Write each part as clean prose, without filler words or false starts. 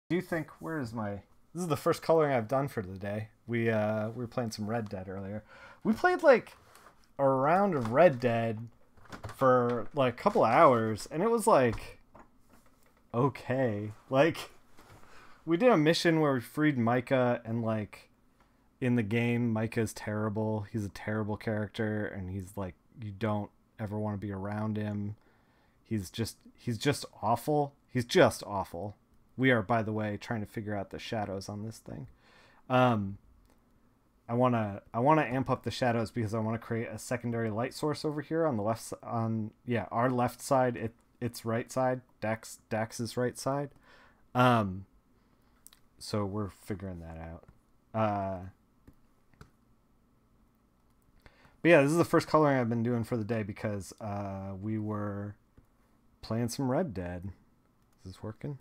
Do you think where is my this is the first coloring I've done for the day. We were playing some Red Dead earlier. We played like a round of Red Dead for like a couple of hours and it was like okay. Like we did a mission where we freed Micah and like in the game Micah's terrible. He's a terrible character and he's like you don't ever want to be around him. He's just awful. He's just awful. We are, by the way, trying to figure out the shadows on this thing. Um, I wanna amp up the shadows because I want to create a secondary light source over here on the left on yeah our left side. Its right side. Dax's right side. Um, so we're figuring that out. But yeah, this is the first coloring I've been doing for the day because we were playing some Red Dead. Is this working?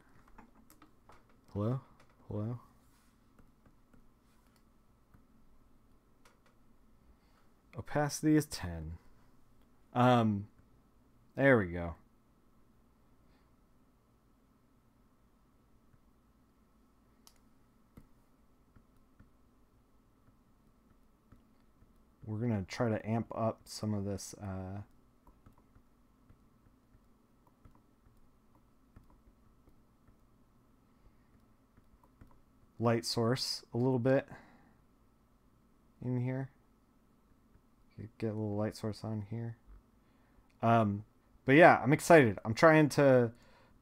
Hello? Hello? Opacity is 10. Um, there we go. We're going to try to amp up some of this light source a little bit in here. Get a little light source on here. But yeah, I'm excited. I'm trying to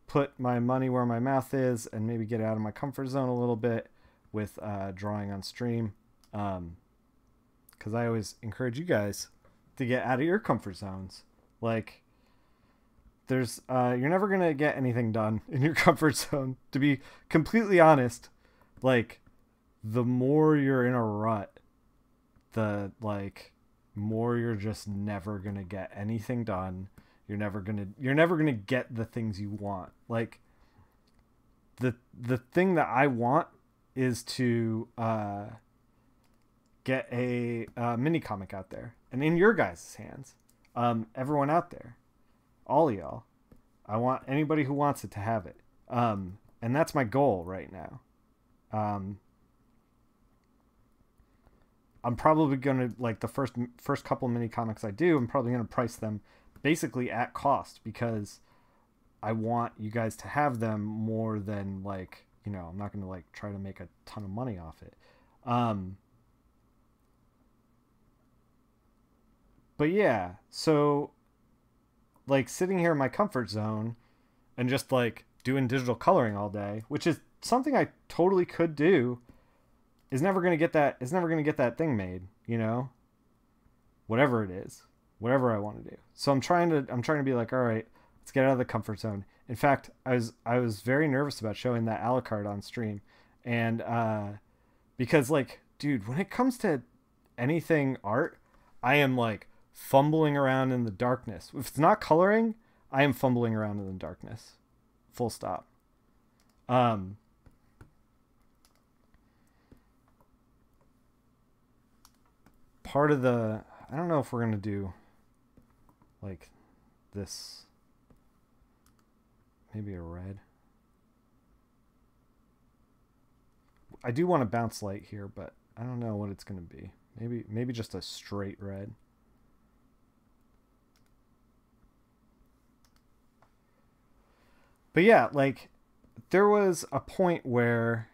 put my money where my mouth is and maybe get out of my comfort zone a little bit with drawing on stream. Because I always encourage you guys to get out of your comfort zones. Like, there's you're never gonna get anything done in your comfort zone. To be completely honest, like, the more you're in a rut, the like more you're just never gonna get anything done. You're never gonna get the things you want. Like the thing that I want is to get a mini comic out there and in your guys' hands. Everyone out there, all of y'all. I want anybody who wants it to have it. And that's my goal right now. Um, I'm probably gonna like the first couple mini comics I do. I'm probably gonna price them basically at cost because I want you guys to have them more than like I'm not gonna like try to make a ton of money off it. Um, but yeah, so like sitting here in my comfort zone and just like doing digital coloring all day, which is something I totally could do, is never gonna get that. Is never gonna get that thing made. Whatever it is, whatever I want to do. So I'm trying to be like, all right, let's get out of the comfort zone. In fact, I was very nervous about showing that Alucard on stream, and because like, dude, when it comes to anything art, I am like fumbling around in the darkness. If it's not coloring, I am fumbling around in the darkness. Full stop. Um, Part of the I don't know if we're gonna do like this, maybe a red. I do want to bounce light here, but I don't know what it's gonna be. Maybe just a straight red. But yeah, like there was a point where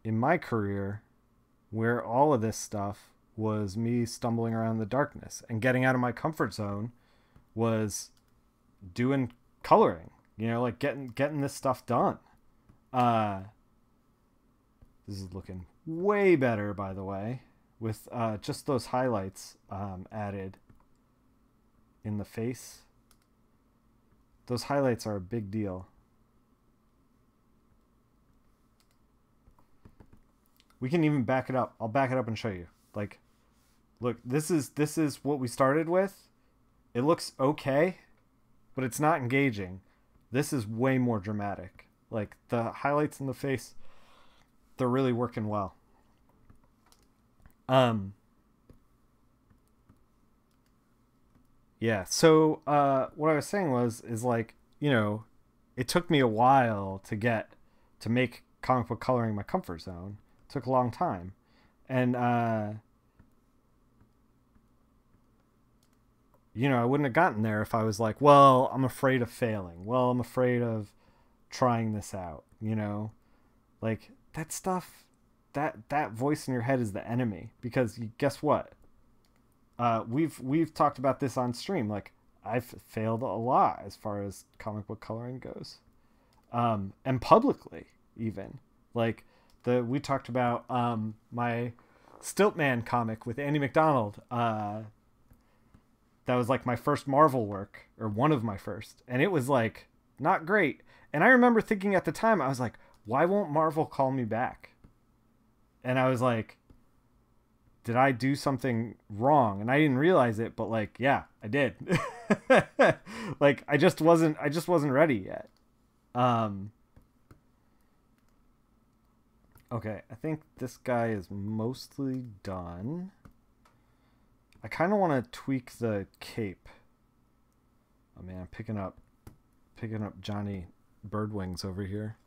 in my career where all of this stuff was me stumbling around in the darkness and getting out of my comfort zone was doing coloring, like getting this stuff done. Uh this is looking way better, by the way, with just those highlights added in the face. Those highlights are a big deal. We can even back it up. I'll back it up and show you. Like, look, this is what we started with. It looks okay, but it's not engaging. This is way more dramatic. Like the highlights in the face, they're really working well. Um yeah, so what I was saying was is like, it took me a while to get to make comic book coloring my comfort zone. It took a long time. And, you know, I wouldn't have gotten there if I was like, well, I'm afraid of failing. Well, I'm afraid of trying this out, you know? Like, that stuff, that voice in your head is the enemy. Because guess what? We've talked about this on stream. Like, I've failed a lot as far as comic book coloring goes. And publicly, even. Like, we talked about my Stiltman comic with Andy McDonald. That was like my first Marvel work, or one of my first, and it was like not great. And I remember thinking at the time, I was like, why won't Marvel call me back? And I was like, did I do something wrong? And I didn't realize it, but like, yeah, I did. Like, I just wasn't ready yet. Okay, I think this guy is mostly done. I kind of want to tweak the cape. Oh man, I'm picking up Johnny Birdwings over here.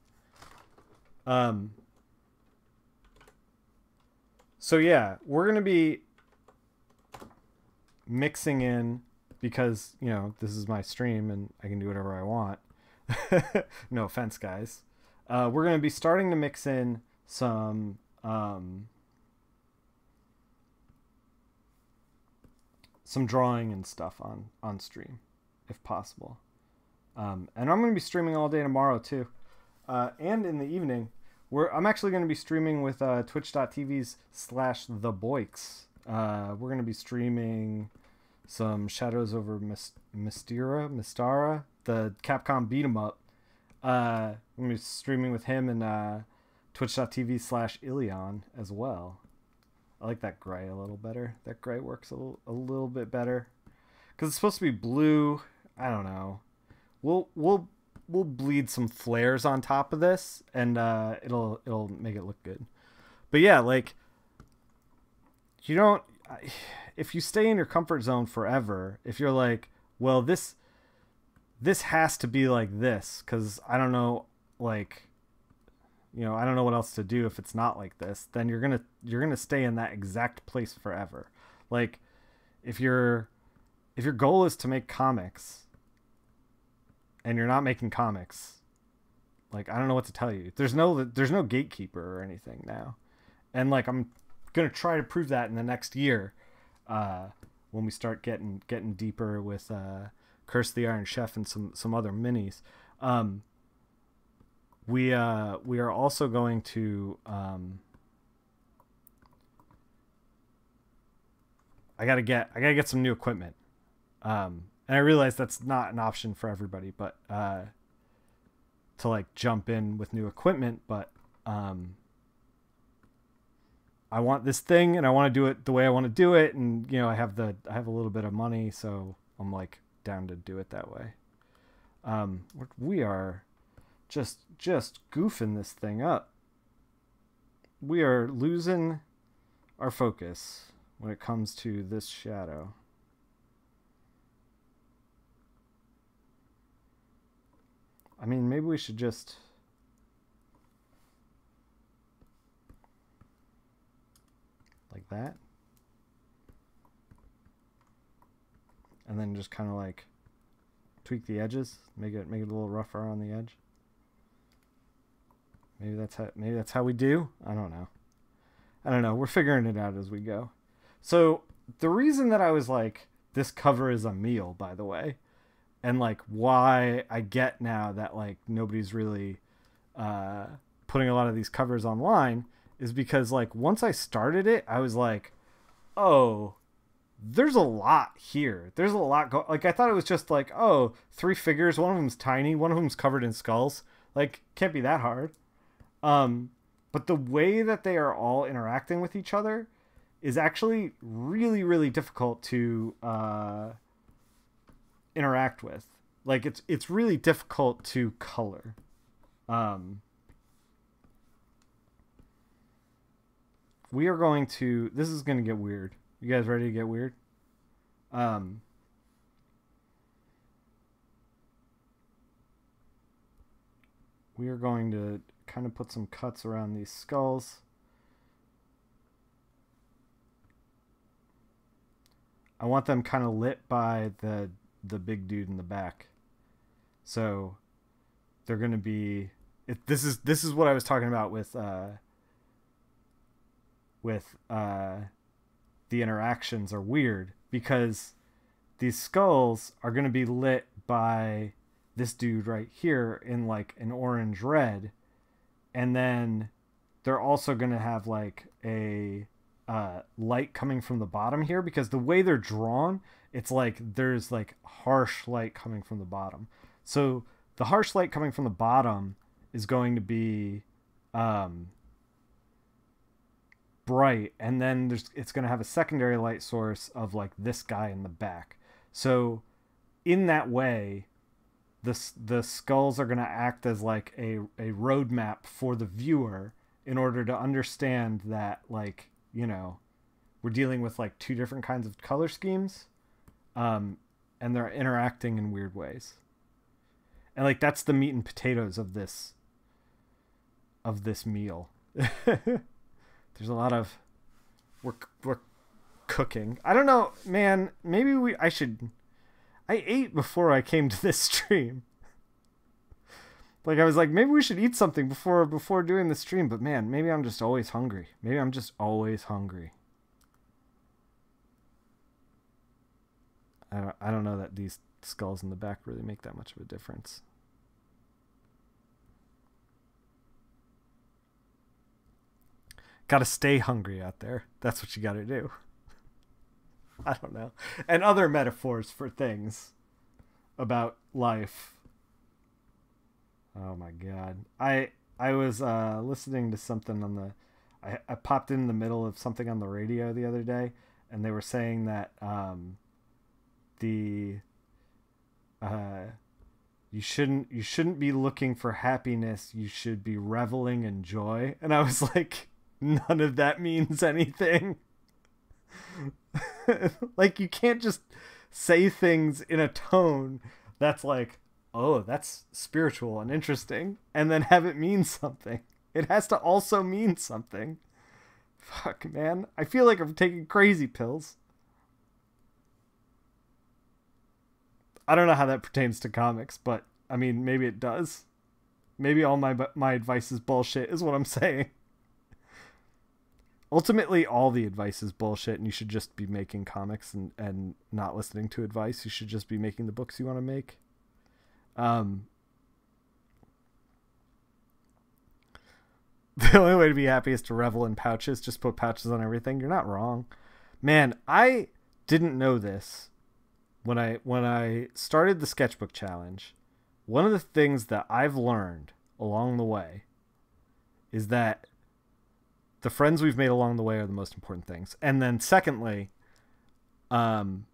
So yeah, we're going to be mixing in, because, you know, this is my stream and I can do whatever I want. No offense, guys. We're going to be starting to mix in some drawing and stuff on stream, if possible. And I'm going to be streaming all day tomorrow too. And in the evening, I'm actually going to be streaming with twitch.tv/theboiks. We're going to be streaming some Shadows over Mystara, the Capcom beat 'em up. I'm going to be streaming with him and twitch.tv/Ilion as well. I like that gray a little better. That gray works a little bit better, because it's supposed to be blue. I don't know. We'll bleed some flares on top of this, and it'll make it look good. But yeah, like, you don't, if you stay in your comfort zone forever, if you're like, well, this has to be like this, because I don't know, like, you know, I don't know what else to do if it's not like this, then you're gonna stay in that exact place forever. Like, if your goal is to make comics and you're not making comics, like, I don't know what to tell you. There's no gatekeeper or anything now. And like, I'm gonna try to prove that in the next year, when we start getting deeper with Curse of the Iron Chef and some other minis. We are also going to I gotta get some new equipment, and I realize that's not an option for everybody, but to like jump in with new equipment, but I want this thing and I want to do it the way I want to do it, and you know, I have a little bit of money, so I'm like down to do it that way. We are just goofing this thing up. We are losing our focus when it comes to this shadow. I mean, maybe we should just like that, and then just kind of like tweak the edges, make it a little rougher on the edge. Maybe that's how we do. I don't know. We're figuring it out as we go. So the reason that I was like, this cover is a meal, by the way, and like why I get now that like nobody's really putting a lot of these covers online, is because like once I started it, I was like, oh, there's a lot here. There's a lot like, I thought it was just like, oh, 3 figures, one of them's tiny, one of them's covered in skulls. Like, can't be that hard. But the way that they are all interacting with each other is actually really, really difficult to interact with. Like, it's really difficult to color. We are going to, this is going to get weird. You guys ready to get weird? We are going to kind of put some cuts around these skulls. I want them kind of lit by the big dude in the back. So they're going to be this is what I was talking about with the interactions are weird because these skulls are going to be lit by this dude right here in like an orange red, and then they're also going to have like a light coming from the bottom here because the way they're drawn, it's like there's like harsh light coming from the bottom. So the harsh light coming from the bottom is going to be bright, and then it's going to have a secondary light source of like this guy in the back. So in that way, the skulls are going to act as like a roadmap for the viewer in order to understand that, like, you know, we're dealing with like two different kinds of color schemes, and they're interacting in weird ways. And like that's the meat and potatoes of this meal. There's a lot of we're cooking. I don't know, man. Maybe I ate before I came to this stream. Like I was like, maybe we should eat something before doing the stream. But man, maybe I'm just always hungry. Maybe I'm just always hungry. I don't know that these skulls in the back really make that much of a difference. Gotta stay hungry out there. That's what you gotta do. I don't know. And other metaphors for things about life. Oh my god. I was listening to something on the... I popped in the middle of something on the radio the other day, and they were saying that you shouldn't be looking for happiness. You should be reveling in joy. And I was like, none of that means anything. Like, you can't just say things in a tone that's like, oh, that's spiritual and interesting, and then have it mean something. It has to also mean something. Fuck, man. I feel like I'm taking crazy pills. I don't know how that pertains to comics, but I mean, maybe it does. Maybe all my advice is bullshit, is what I'm saying. Ultimately, all the advice is bullshit, and you should just be making comics and not listening to advice. You should just be making the books you want to make. The only way to be happy is to revel in pouches. Just put pouches on everything. You're not wrong. Man, I didn't know this when I started the sketchbook challenge. One of the things that I've learned along the way is that the friends we've made along the way are the most important things. And then secondly, drawing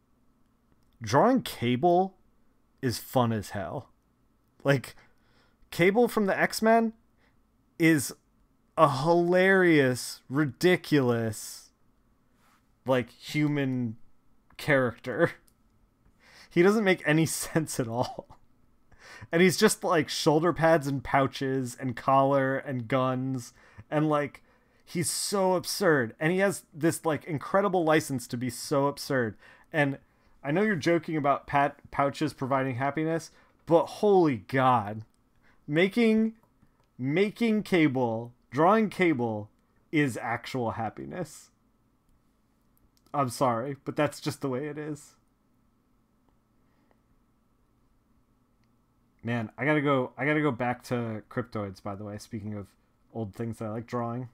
Cable is fun as hell. Like, Cable from the X-Men is a hilarious, ridiculous, like, human character. He doesn't make any sense at all. And he's just like shoulder pads and pouches and collar and guns, and like, he's so absurd, and he has this like incredible license to be so absurd. And I know you're joking about pouches providing happiness, but holy god, making Cable, drawing Cable is actual happiness. I'm sorry, but that's just the way it is. Man, I gotta go back to Cryptoids, by the way, speaking of old things that I like drawing.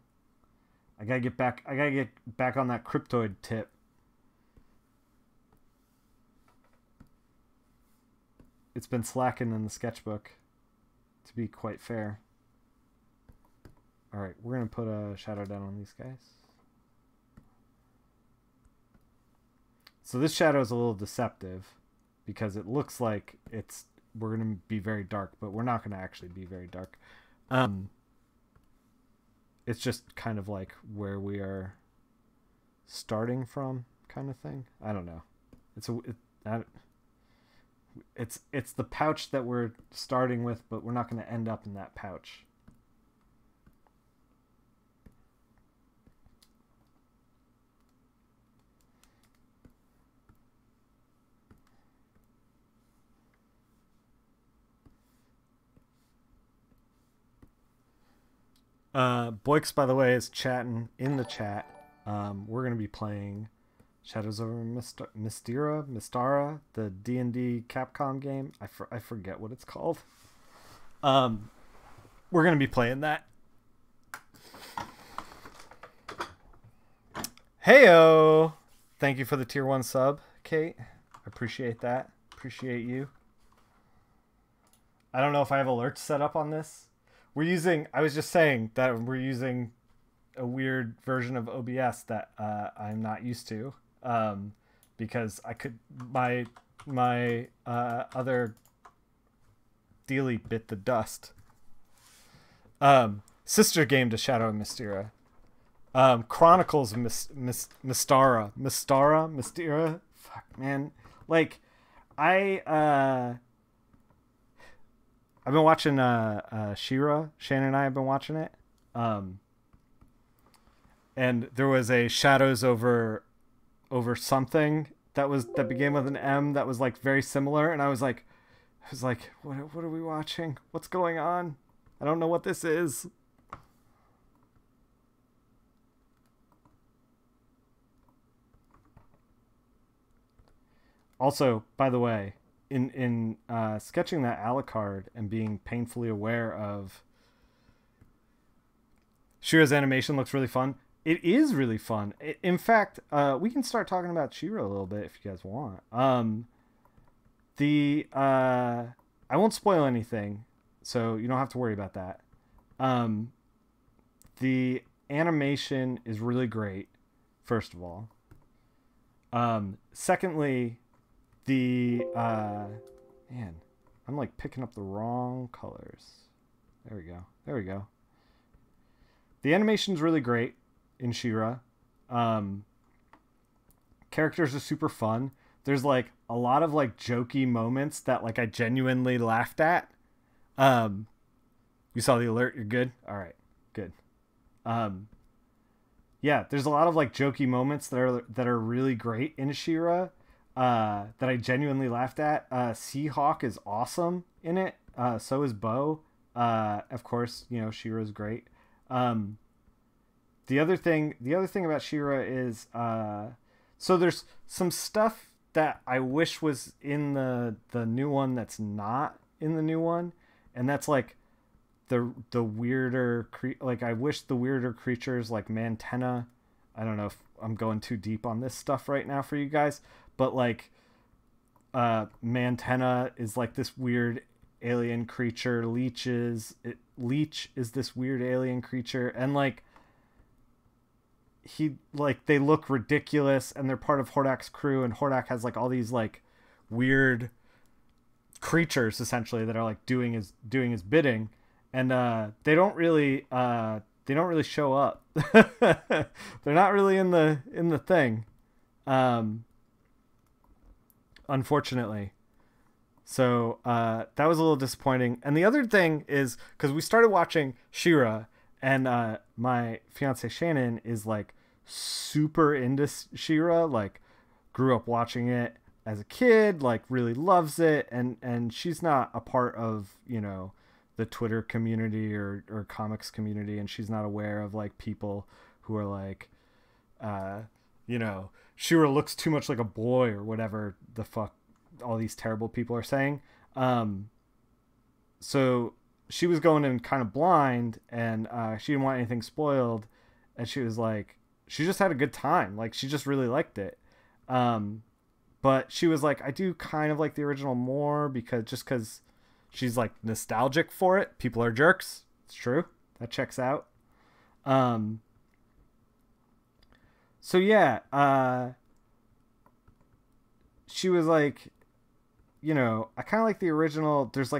I gotta get back on that Cryptoid tip. It's been slacking in the sketchbook, to be quite fair. Alright, we're gonna put a shadow down on these guys. So this shadow is a little deceptive because it looks like we're going to be very dark, but we're not going to actually be very dark. It's just kind of like where we are starting from, kind of thing. I don't know. It's the pouch that we're starting with, but we're not going to end up in that pouch. Boix, by the way, is chatting in the chat. We're gonna be playing Shadows over Mystara, the D&D Capcom game. I forget what it's called. We're gonna be playing that. Heyo! Thank you for the tier 1 sub, Kate. I appreciate that. Appreciate you. I don't know if I have alerts set up on this. I was just saying that we're using a weird version of OBS that I'm not used to, because my other dealie bit the dust. Sister game to Shadow of Mystara. Chronicles of Mystara. Fuck, man. Like, I've been watching She-Ra. Shannon and I have been watching it. And there was a Shadows over something that began with an M that was like very similar, and I was like, what are we watching? What's going on? I don't know what this is. Also, by the way, in sketching that Alucard and being painfully aware of She-Ra's animation looks really fun. It is really fun. In fact, we can start talking about She-Ra a little bit if you guys want. I won't spoil anything, so you don't have to worry about that. The animation is really great, first of all. Secondly, man, I'm like picking up the wrong colors. There we go. The animation's really great in She-Ra. Characters are super fun. There's like a lot of like jokey moments that like I genuinely laughed at. You saw the alert, you're good? All right, good. Yeah, there's a lot of like jokey moments that are really great in She-Ra. That I genuinely laughed at. Seahawk is awesome in it. So is Bo. Of course, you know, She-Ra's great. The other thing about She-Ra is, so there's some stuff that I wish was in the new one that's not in the new one, and that's like the weirder like I wish the weirder creatures like Mantenna. I don't know if I'm going too deep on this stuff right now for you guys, but like Mantenna is like this weird alien creature. Leech is this weird alien creature, and like they look ridiculous, and they're part of Hordak's crew, and Hordak has like all these like weird creatures essentially that are like doing his bidding, and they don't really show up. They're not really in the thing, unfortunately. So that was a little disappointing. And the other thing is, because we started watching She-Ra, and my fiance Shannon is like super into She-Ra, like grew up watching it as a kid, like really loves it, and she's not a part of, you know, the Twitter community or comics community, and she's not aware of like people who are like, you know, She-Ra looks too much like a boy or whatever the fuck all these terrible people are saying. So she was going in kind of blind, and she didn't want anything spoiled, and she was like, she just had a good time, like she just really liked it. But she was like, I do kind of like the original more because she's like nostalgic for it. People are jerks. It's true. That checks out. So yeah, she was like, you know, I kind of like the original. There's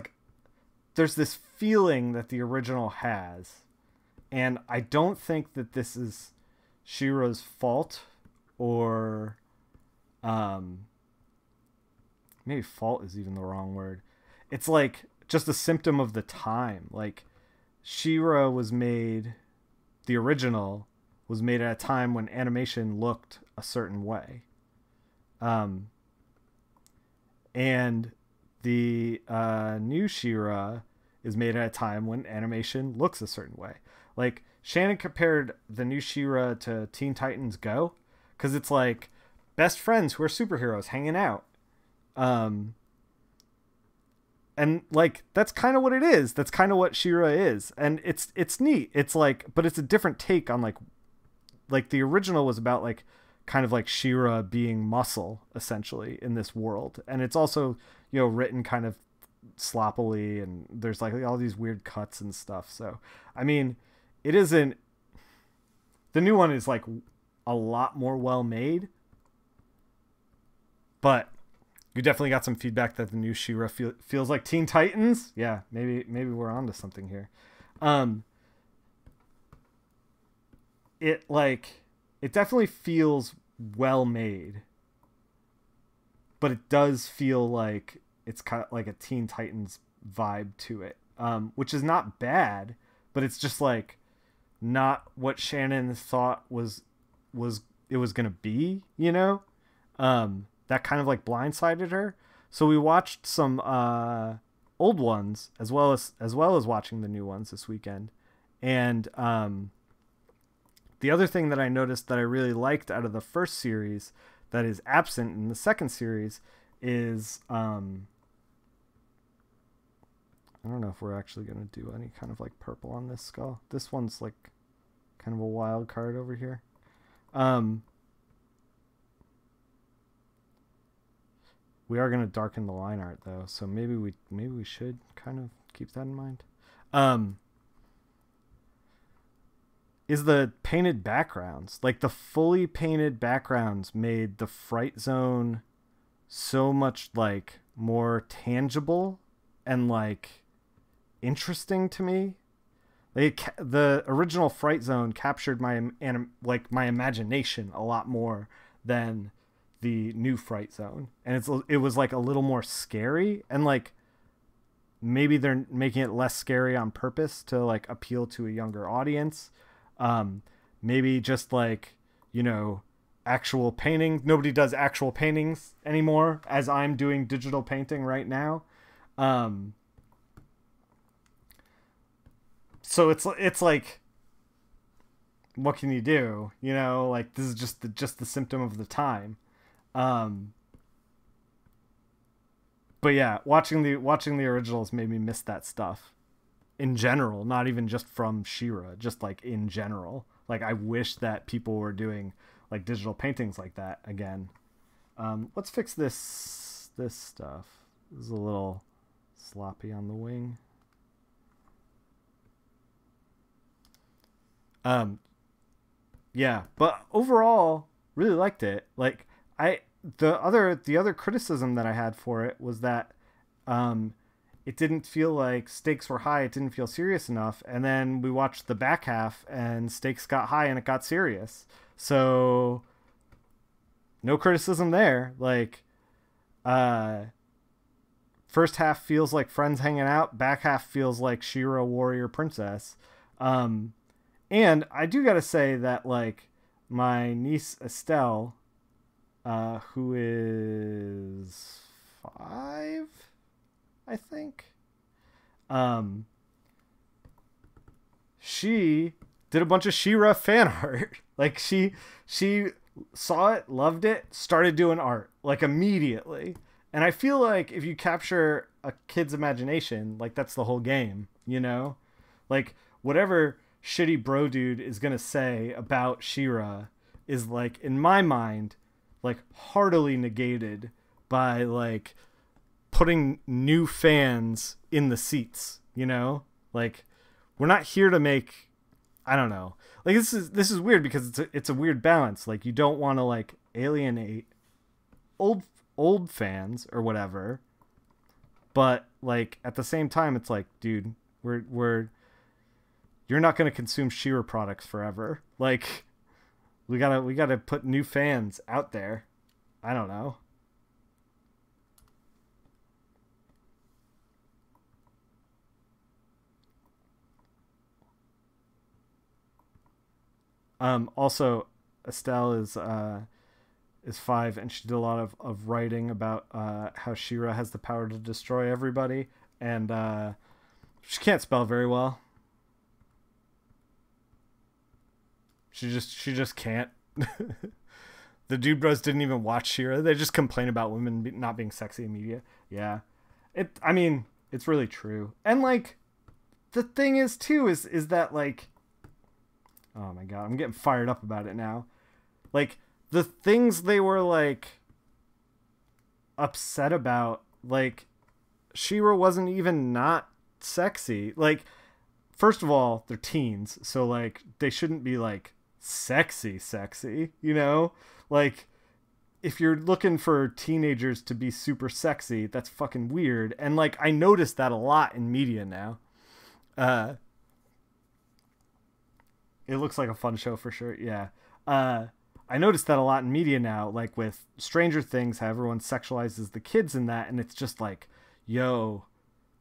this feeling that the original has, and I don't think that this is She-Ra's fault, or maybe fault is even the wrong word. It's like just a symptom of the time. Like She-Ra was made, the original was made at a time when animation looked a certain way. And the new She-Ra is made at a time when animation looks a certain way. Like Shannon compared the new She-Ra to Teen Titans Go, because it's like best friends who are superheroes hanging out. And like that's kind of what it is. That's kind of what She-Ra is, and it's neat. It's like, but it's a different take on like the original was about like kind of like She-Ra being muscle essentially in this world, and it's also, you know, written kind of sloppily, and there's like all these weird cuts and stuff. So I mean, it isn't, the new one is like a lot more well made, but you definitely got some feedback that the new She-Ra feels like Teen Titans. Yeah, maybe we're onto something here. It definitely feels well made, but it does feel like it's kind of like a Teen Titans vibe to it, which is not bad, but it's just like not what Shannon thought was gonna be, you know. That kind of like blindsided her. So we watched some old ones as well as watching the new ones this weekend. And the other thing that I noticed that I really liked out of the first series that is absent in the second series is I don't know if we're actually going to do any kind of like purple on this skull. This one's like kind of a wild card over here. We are going to darken the line art though, so maybe we should kind of keep that in mind. Is the painted backgrounds, like the fully painted backgrounds, made the Fright Zone so much like more tangible and like interesting to me. Like the original Fright Zone captured my imagination a lot more than the new Fright Zone, and it was like a little more scary, and like maybe they're making it less scary on purpose to like appeal to a younger audience. Maybe just like, you know, actual painting. Nobody does actual paintings anymore, as I'm doing digital painting right now. So it's like, what can you do? You know, like this is just the symptom of the time. But yeah, watching the originals made me miss that stuff in general, not even just from She-Ra, just like in general. Like I wish that people were doing like digital paintings like that again. Let's fix this stuff. This is a little sloppy on the wing. Yeah, but overall really liked it. Like the other criticism that I had for it was that it didn't feel like stakes were high. It didn't feel serious enough. And then we watched the back half and stakes got high and it got serious. So no criticism there. Like, first half feels like friends hanging out. Back half feels like She-Ra warrior princess. And I do got to say that like my niece Estelle, who is 5, I think. She did a bunch of She-Ra fan art. Like she saw it, loved it, started doing art like immediately. And I feel like if you capture a kid's imagination, like that's the whole game, you know? Like whatever shitty bro dude is going to say about She-Ra is like, in my mind, like heartily negated by like putting new fans in the seats, you know? Like we're not here to make, I don't know. Like this is weird because it's a weird balance. Like you don't want to like alienate old fans or whatever. But like at the same time it's like, dude, you're not going to consume She-Ra products forever. Like we got to put new fans out there. I don't know. Also, Estelle is 5, and she did a lot of writing about how She-Ra has the power to destroy everybody, and she can't spell very well. She just can't. The Dude Bros didn't even watch She-Ra. They just complain about women not being sexy in media. Yeah. I mean, it's really true. And like, the thing is too, is that like, oh my God, I'm getting fired up about it now. Like, the things they were like upset about, like, She-Ra wasn't even not sexy. Like, first of all, they're teens, so like they shouldn't be like sexy, you know? Like, if you're looking for teenagers to be super sexy, that's fucking weird. And like, I noticed that a lot in media now. It looks like a fun show for sure. Yeah. I noticed that a lot in media now, like with Stranger Things, how everyone sexualizes the kids in that. And it's just like, yo,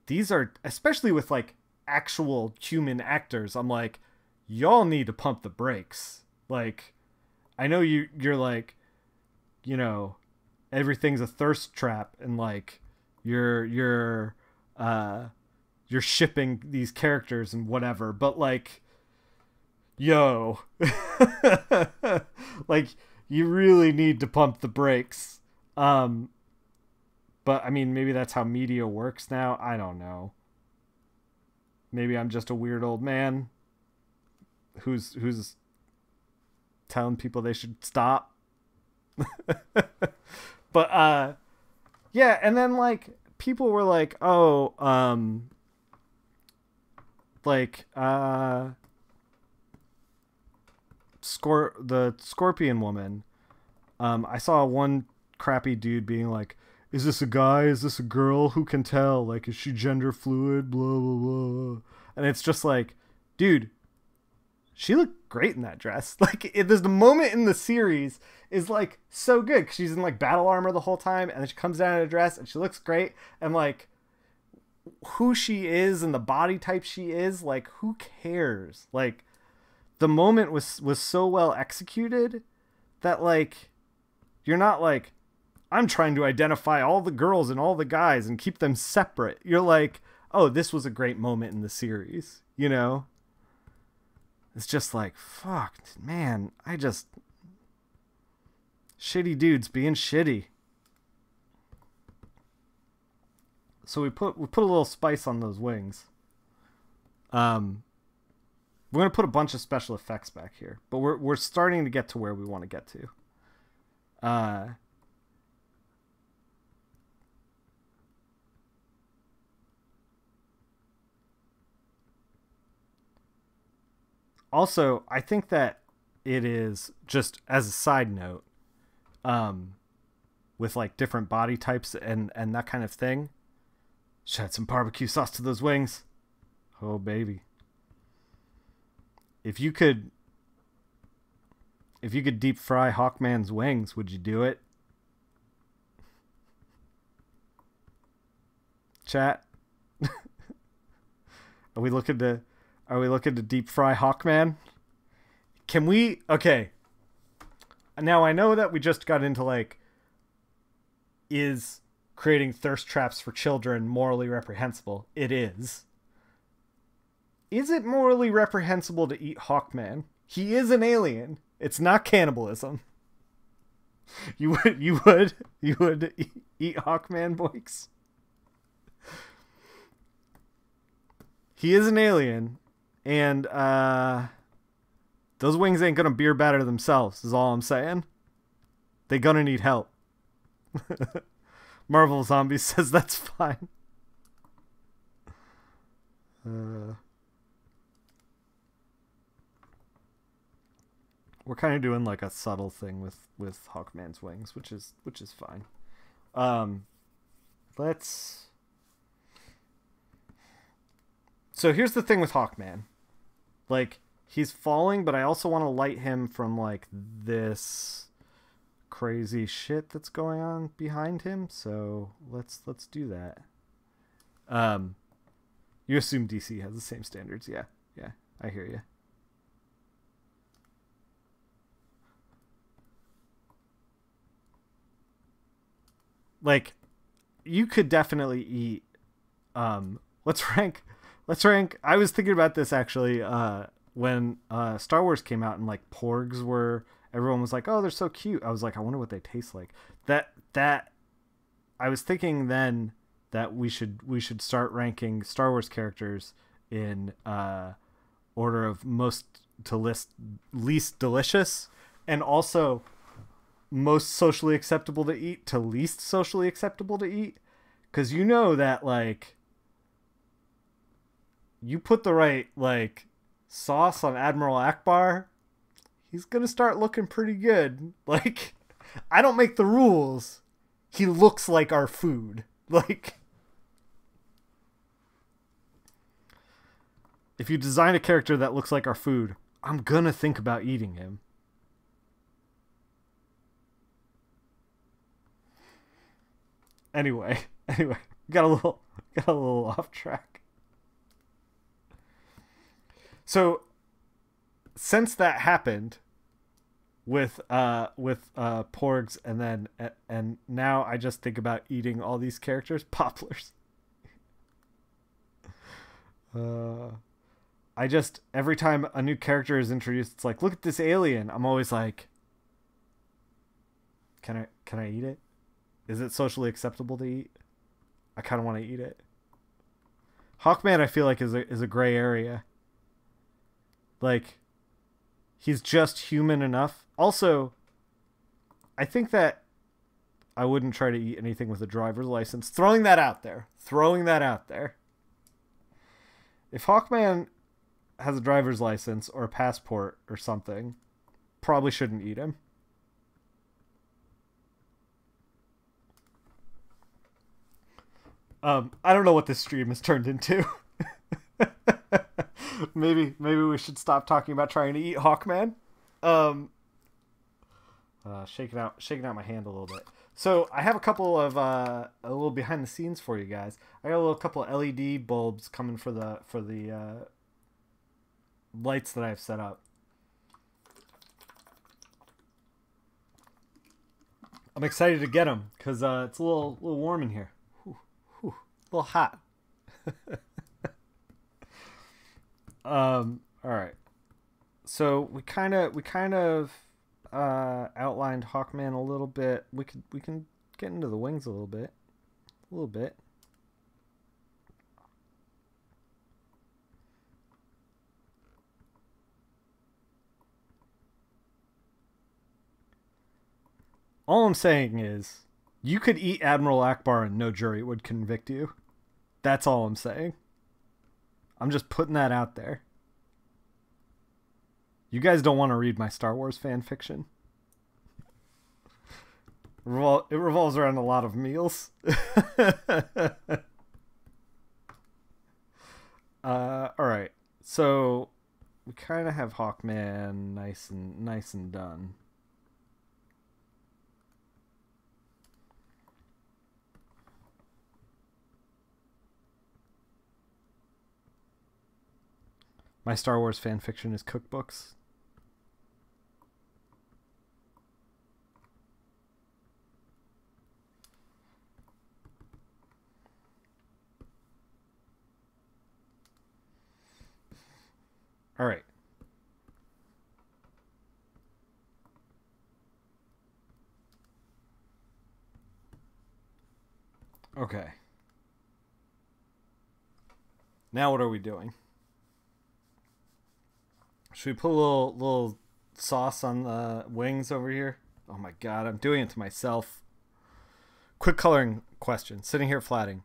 these are, especially with like actual human actors, I'm like, y'all need to pump the brakes. Like, I know you're like, you know, everything's a thirst trap, and like you're shipping these characters and whatever, but like, yo, like, you really need to pump the brakes. But I mean, maybe that's how media works now. I don't know. Maybe I'm just a weird old man who's telling people they should stop. But yeah, and then like people were like, oh, like the Scorpion Woman. I saw one crappy dude being like, is this a guy? Is this a girl? Who can tell? Like, is she gender fluid? Blah, blah, blah. And it's just like, dude, she looked great in that dress. Like, there's the moment in the series is like so good, 'cause she's in like battle armor the whole time, and then she comes down in a dress and she looks great. And like, who she is and the body type she is, like, who cares? Like, the moment was so well executed that like, you're not like, I'm trying to identify all the girls and all the guys and keep them separate. You're like, oh, this was a great moment in the series, you know? It's just like, fuck, man, shitty dudes being shitty. So we put a little spice on those wings. We're gonna put a bunch of special effects back here, but we're starting to get to where we want to get to. Also, I think that it is, just as a side note, with like different body types and that kind of thing, should add some barbecue sauce to those wings. Oh baby. If you could deep fry Hawkman's wings, would you do it? Chat. Are we looking to deep fry Hawkman? Can we? Okay. Now I know that we just got into like, is creating thirst traps for children morally reprehensible? It is. Is it morally reprehensible to eat Hawkman? He is an alien. It's not cannibalism. You would eat Hawkman, boys? He is an alien, and those wings ain't gonna beer batter themselves, is all I'm saying. They gonna need help. Marvel Zombies says that's fine. We're kind of doing like a subtle thing with Hawkman's wings, which is fine. So here's the thing with Hawkman. Like, he's falling, but I also want to light him from like this crazy shit that's going on behind him. So let's do that. You assume DC has the same standards. Yeah, I hear you. Like, you could definitely eat. Let's rank. I was thinking about this actually when Star Wars came out and like porgs were, everyone was like, oh, they're so cute. I was like, I wonder what they taste like. That I was thinking then that we should start ranking Star Wars characters in order of most to least delicious, and also most socially acceptable to eat to least socially acceptable to eat. Because you know that, like, you put the right, like, sauce on Admiral Akbar, he's gonna start looking pretty good. Like, I don't make the rules. He looks like our food. Like, if you design a character that looks like our food, I'm gonna think about eating him. Anyway, got a little off track. So, since that happened with porgs, and now I just think about eating all these characters, poplars. I just, every time a new character is introduced, it's like, look at this alien. I'm always like, can I eat it? Is it socially acceptable to eat? I kind of want to eat it. Hawkman, I feel like, is a gray area. Like, he's just human enough. Also, I think that I wouldn't try to eat anything with a driver's license. Throwing that out there. If Hawkman has a driver's license or a passport or something, probably shouldn't eat him. I don't know what this stream has turned into. maybe we should stop talking about trying to eat Hawkman. Shaking out my hand a little bit. So I have a couple of a little behind the scenes for you guys. I got a little couple of LED bulbs coming for the lights that I've set up. I'm excited to get them because it's a little warm in here. A little hot. All right. So we kind of outlined Hawkman a little bit. We can get into the wings a little bit. All I'm saying is, you could eat Admiral Akbar and no jury would convict you. That's all I'm saying. I'm just putting that out there. You guys don't want to read my Star Wars fan fiction? It revolves around a lot of meals. Alright. So, we kind of have Hawkman nice and done. My Star Wars fan fiction is cookbooks. All right. Okay. Now what are we doing? Should we put a little sauce on the wings over here? Oh my god, I'm doing it to myself. Quick coloring question. Sitting here flatting.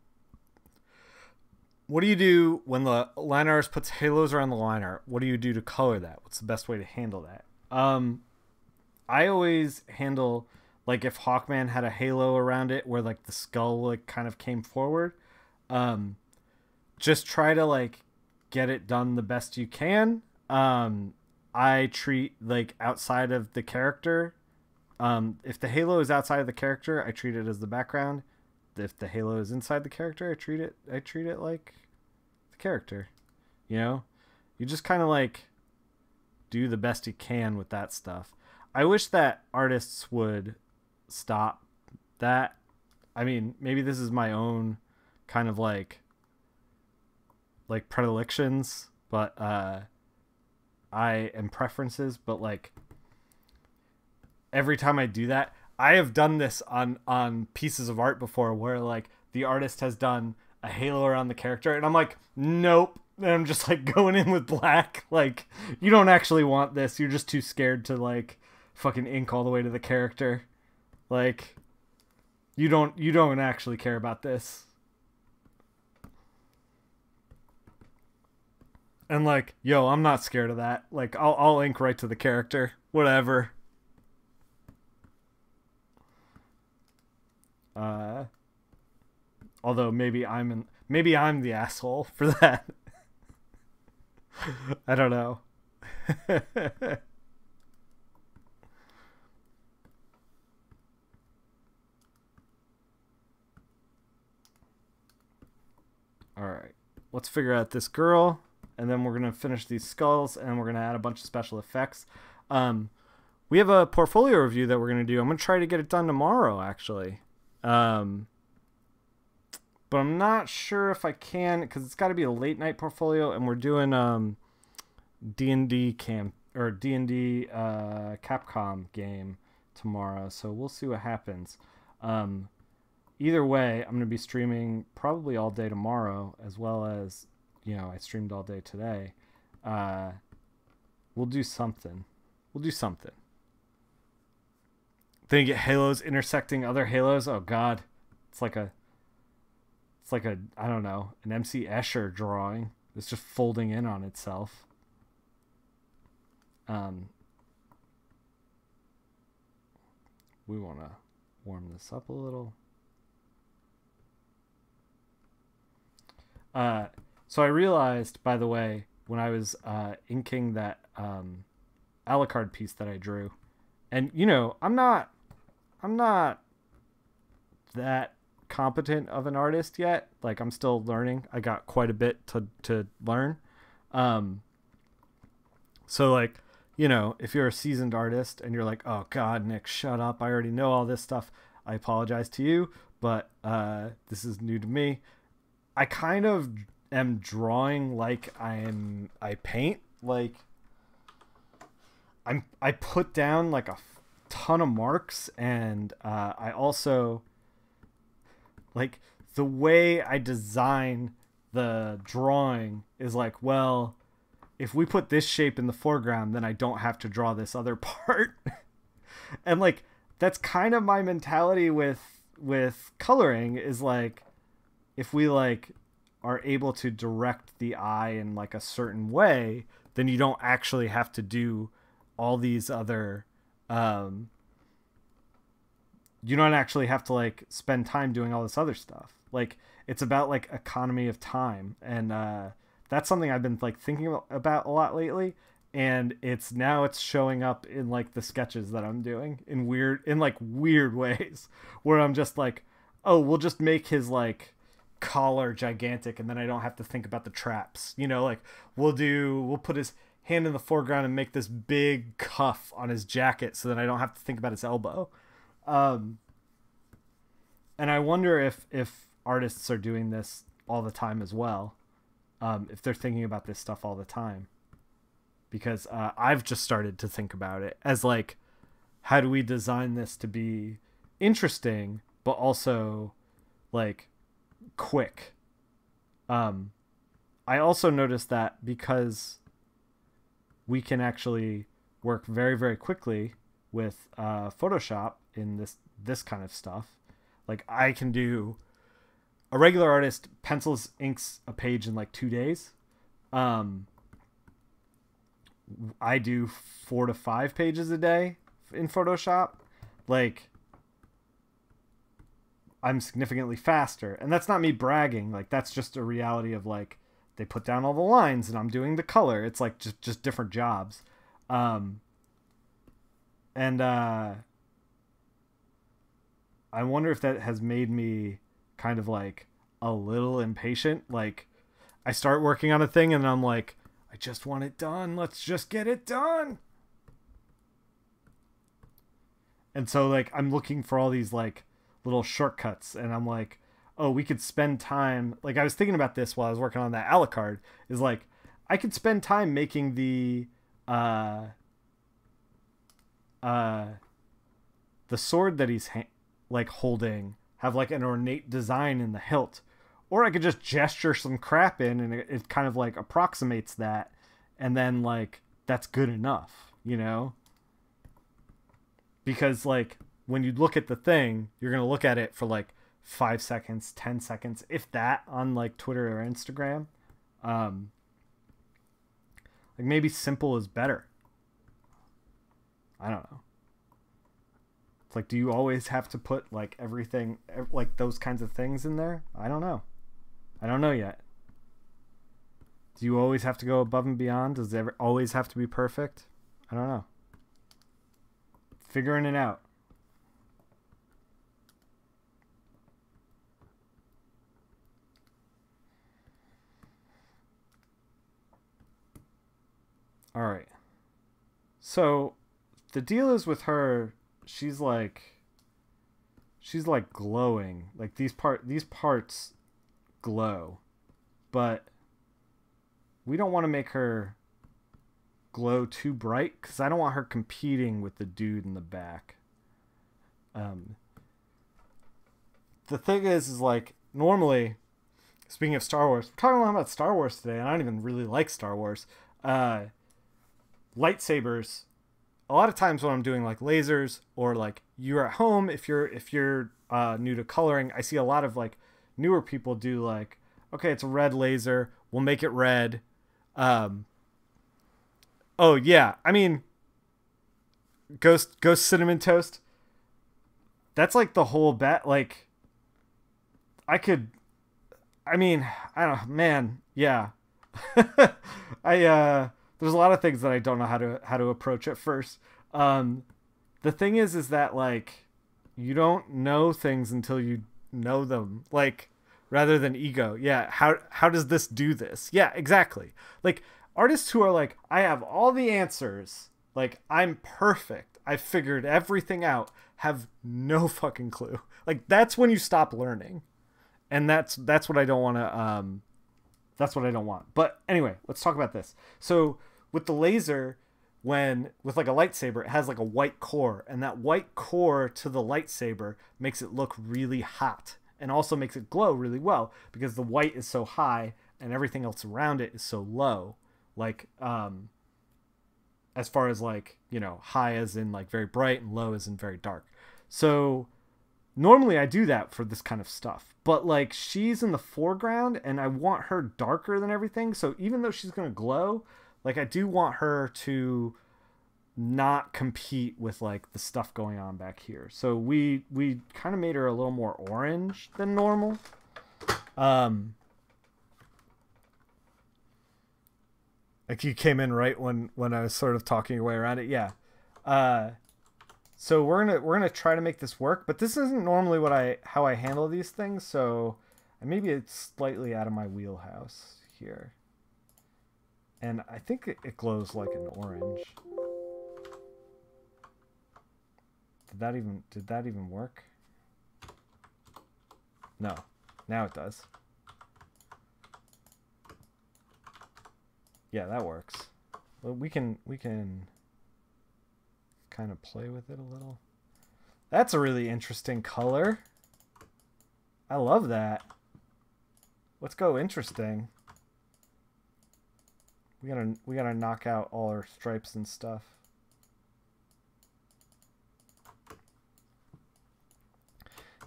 What do you do when the line artist puts halos around the line art? What do you do to color that? What's the best way to handle that? I always handle, like, if Hawkman had a halo around it where, like, the skull, like, kind of came forward, just try to, like, get it done the best you can. I treat, like, outside of the character, if the halo is outside of the character, I treat it as the background. If the halo is inside the character, I treat it like the character. You know? You just kind of, like, do the best you can with that stuff. I wish that artists would stop that. I mean, maybe this is my own kind of, like predilections, but eye and preferences, but like every time I do that, I have done this on pieces of art before where like the artist has done a halo around the character and I'm like, nope. And I'm just like going in with black. Like, you don't actually want this. You're just too scared to like fucking ink all the way to the character. Like, you don't actually care about this. And like, yo, I'm not scared of that. Like, I'll ink right to the character. Whatever. Uh, Although maybe I'm the asshole for that. I don't know. All right, let's figure out this girl, and then we're gonna finish these skulls, and we're gonna add a bunch of special effects. Um, we have a portfolio review that we're gonna do. I'm gonna try to get it done tomorrow, actually. But I'm not sure if I can because it's got to be a late night portfolio, and we're doing D&D D&D Capcom game tomorrow, so we'll see what happens. Either way, I'm going to be streaming probably all day tomorrow, as well as, I streamed all day today. We'll do something. Then you get halos intersecting other halos. Oh God, it's like a I don't know, an MC Escher drawing. It's just folding in on itself. We want to warm this up a little. So I realized, by the way, when I was inking that Alucard piece that I drew, and I'm not that competent of an artist yet. Like, I'm still learning. I got quite a bit to learn. So like, if you're a seasoned artist and you're like, oh God, Nick, shut up, I already know all this stuff, I apologize to you, but this is new to me. I kind of am drawing like I paint. Like, I put down like a ton of marks, and I also, like, the way I design the drawing is like, well, if we put this shape in the foreground, then I don't have to draw this other part. And like, that's kind of my mentality with coloring, is like, if we like are able to direct the eye in like a certain way, then you don't actually have to do all these other you don't actually have to like spend time doing all this other stuff. Like, it's about like economy of time, and that's something I've been like thinking about a lot lately, and it's showing up in like the sketches that I'm doing in weird ways, where I'm just like, oh, we'll just make his like collar gigantic, and then I don't have to think about the traps. Like, we'll put his hand in the foreground and make this big cuff on his jacket, so that I don't have to think about his elbow. And I wonder if artists are doing this all the time as well, if they're thinking about this stuff all the time, because I've just started to think about it as like, how do we design this to be interesting but also like quick? I also noticed that because we can actually work very, very quickly with Photoshop in this kind of stuff. Like, I can do, a regular artist pencils, inks a page in like 2 days. I do 4 to 5 pages a day in Photoshop. Like, I'm significantly faster, and that's not me bragging. Like, that's just a reality of like, they put down all the lines and I'm doing the color. It's like just different jobs. And I wonder if that has made me kind of like a little impatient. Like, I start working on a thing and I'm like, I just want it done. Let's just get it done. And so like, I'm looking for all these like little shortcuts, and I'm like, oh, we could spend time. Like, I was thinking about this while I was working on that Alucard, is like, I could spend time making the uh the sword that he's like holding have like an ornate design in the hilt, or I could just gesture some crap in and it kind of like approximates that, and then like that's good enough, you know? Because like when you look at the thing, you're gonna look at it for like 5 seconds, 10 seconds, if that, on like Twitter or Instagram. Like maybe simple is better. I don't know. It's like, do you always have to put like everything, like those kinds of things in there? I don't know. I don't know yet. Do you always have to go above and beyond? Does it always have to be perfect? I don't know. Figuring it out. All right. So the deal is with her, she's like glowing. Like these parts glow. But we don't want to make her glow too bright because I don't want her competing with the dude in the back. The thing is like, normally, speaking of Star Wars, we're talking a lot about Star Wars today, and I don't even really like Star Wars. Lightsabers, a lot of times when I'm doing like lasers, or like you're at home, if you're new to coloring, I see a lot of like newer people do like, okay, it's a red laser, we'll make it red. Oh yeah, I mean, Ghost Cinnamon Toast, that's like the whole like, I don't, man, yeah. There's a lot of things that I don't know how to approach at first. The thing is that like, you don't know things until you know them, like, rather than ego. Yeah. How does this do this? Yeah, exactly. Like artists who are like, I have all the answers. Like I'm perfect. I figured everything out, have no fucking clue. Like that's when you stop learning. And that's what I don't want to, that's what I don't want. But anyway, let's talk about this. So with the laser, with like a lightsaber, it has like a white core, and that white core to the lightsaber makes it look really hot and also makes it glow really well because the white is so high and everything else around it is so low. Like, as far as like, you know, high as in like very bright and low as in very dark. So normally I do that for this kind of stuff, but like she's in the foreground and I want her darker than everything. So even though she's going to glow, like I do want her to not compete with like the stuff going on back here. So we kind of made her a little more orange than normal. Like you came in right when I was sort of talking your way around it. Yeah. So we're gonna try to make this work, but this isn't normally how I handle these things, so maybe it's slightly out of my wheelhouse here. And I think it glows like an orange. Did that even work? No. Now it does. Yeah, that works. Well, we can kind of play with it a little. That's a really interesting color. I love that. Let's go interesting. We gotta knock out all our stripes and stuff.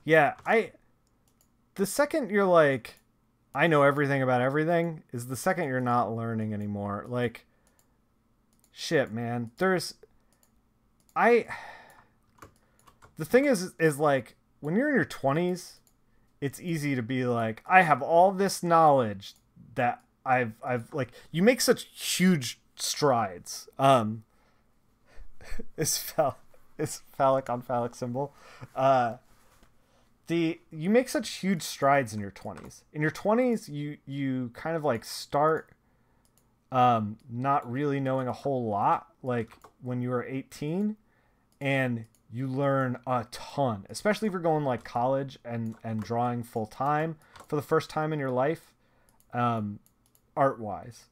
Yeah, the second you're like, I know everything about everything, is the second you're not learning anymore. Like, shit, man. The thing is like, when you're in your 20s, it's easy to be like, I have all this knowledge that I've like, you make such huge strides. Is phallic on phallic symbol. You make such huge strides in your 20s. In your 20s, you kind of like start not really knowing a whole lot, like when you were 18, and you learn a ton, especially if you're going like college and drawing full time for the first time in your life, art wise.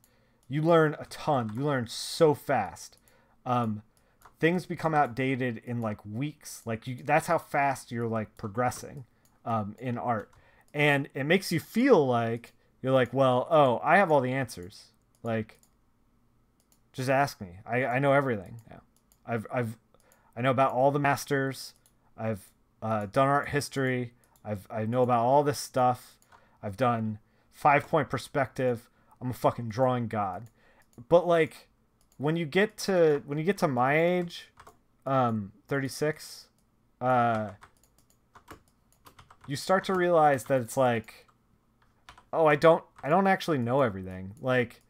you learn a ton. You learn so fast. Things become outdated in like weeks. Like that's how fast you're like progressing in art. And it makes you feel like you're like, well, oh, I have all the answers. Like, just ask me. I know everything now. I know about all the masters. I've done art history. I know about all this stuff. I've done 5-point perspective. I'm a fucking drawing god. But like, when you get to my age, 36, you start to realize that it's like, oh, I don't actually know everything. Like,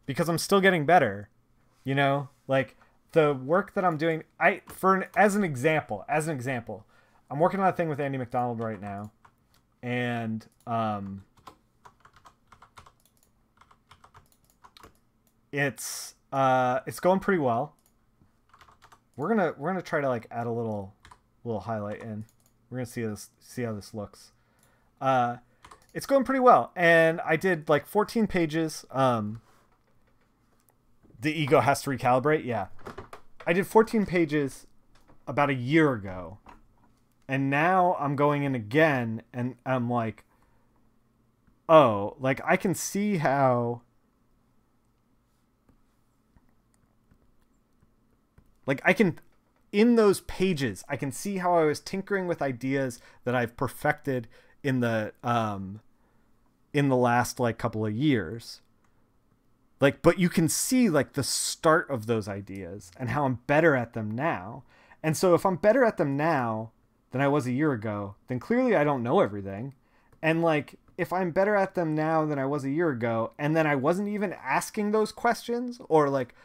because I'm still getting better, you know? Like the work that I'm doing, as an example, I'm working on a thing with Andy McDonald right now, and it's going pretty well. We're gonna try to like add a little highlight in. We're gonna see how this looks. It's going pretty well, and I did like 14 pages. The ego has to recalibrate. Yeah, I did 14 pages about a year ago, and now I'm going in again, and I'm like, oh, like I can see how. Like in those pages, I can see how I was tinkering with ideas that I've perfected in the last like couple of years. Like, but you can see like the start of those ideas and how I'm better at them now. And so if I'm better at them now than I was a year ago, then clearly I don't know everything. And like, if I'm better at them now than I was a year ago, and then I wasn't even asking those questions or like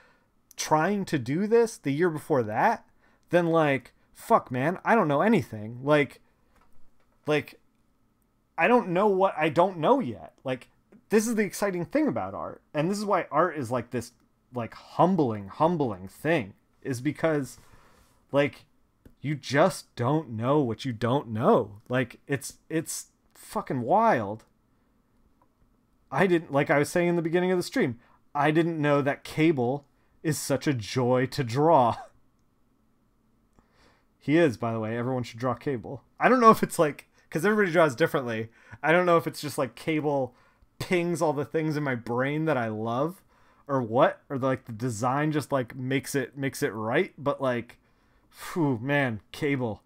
trying to do this the year before that, then like, fuck man, I don't know anything. Like I don't know what I don't know yet. Like, this is the exciting thing about art. And this is why art is like this like humbling thing, is because like you just don't know what you don't know. Like it's fucking wild. I didn't, like I was saying in the beginning of the stream, I didn't know that Cable is such a joy to draw. He is, by the way. Everyone should draw Cable. I don't know if it's like, because everybody draws differently. I don't know if it's just like Cable pings all the things in my brain that I love, or what, or like the design just like makes it right. But like, phew, man, Cable,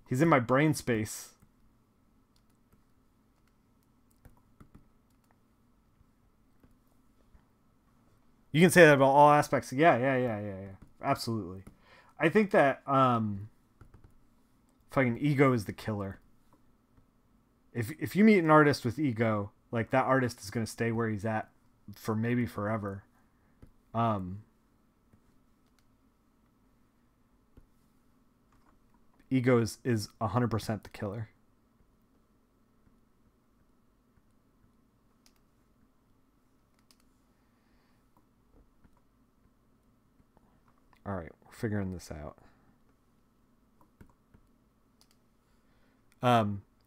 he's in my brain space. You can say that about all aspects. Yeah. Absolutely. I think that fucking ego is the killer. If you meet an artist with ego, like that artist is going to stay where he's at for maybe forever. Ego is 100% the killer. All right, we're figuring this out.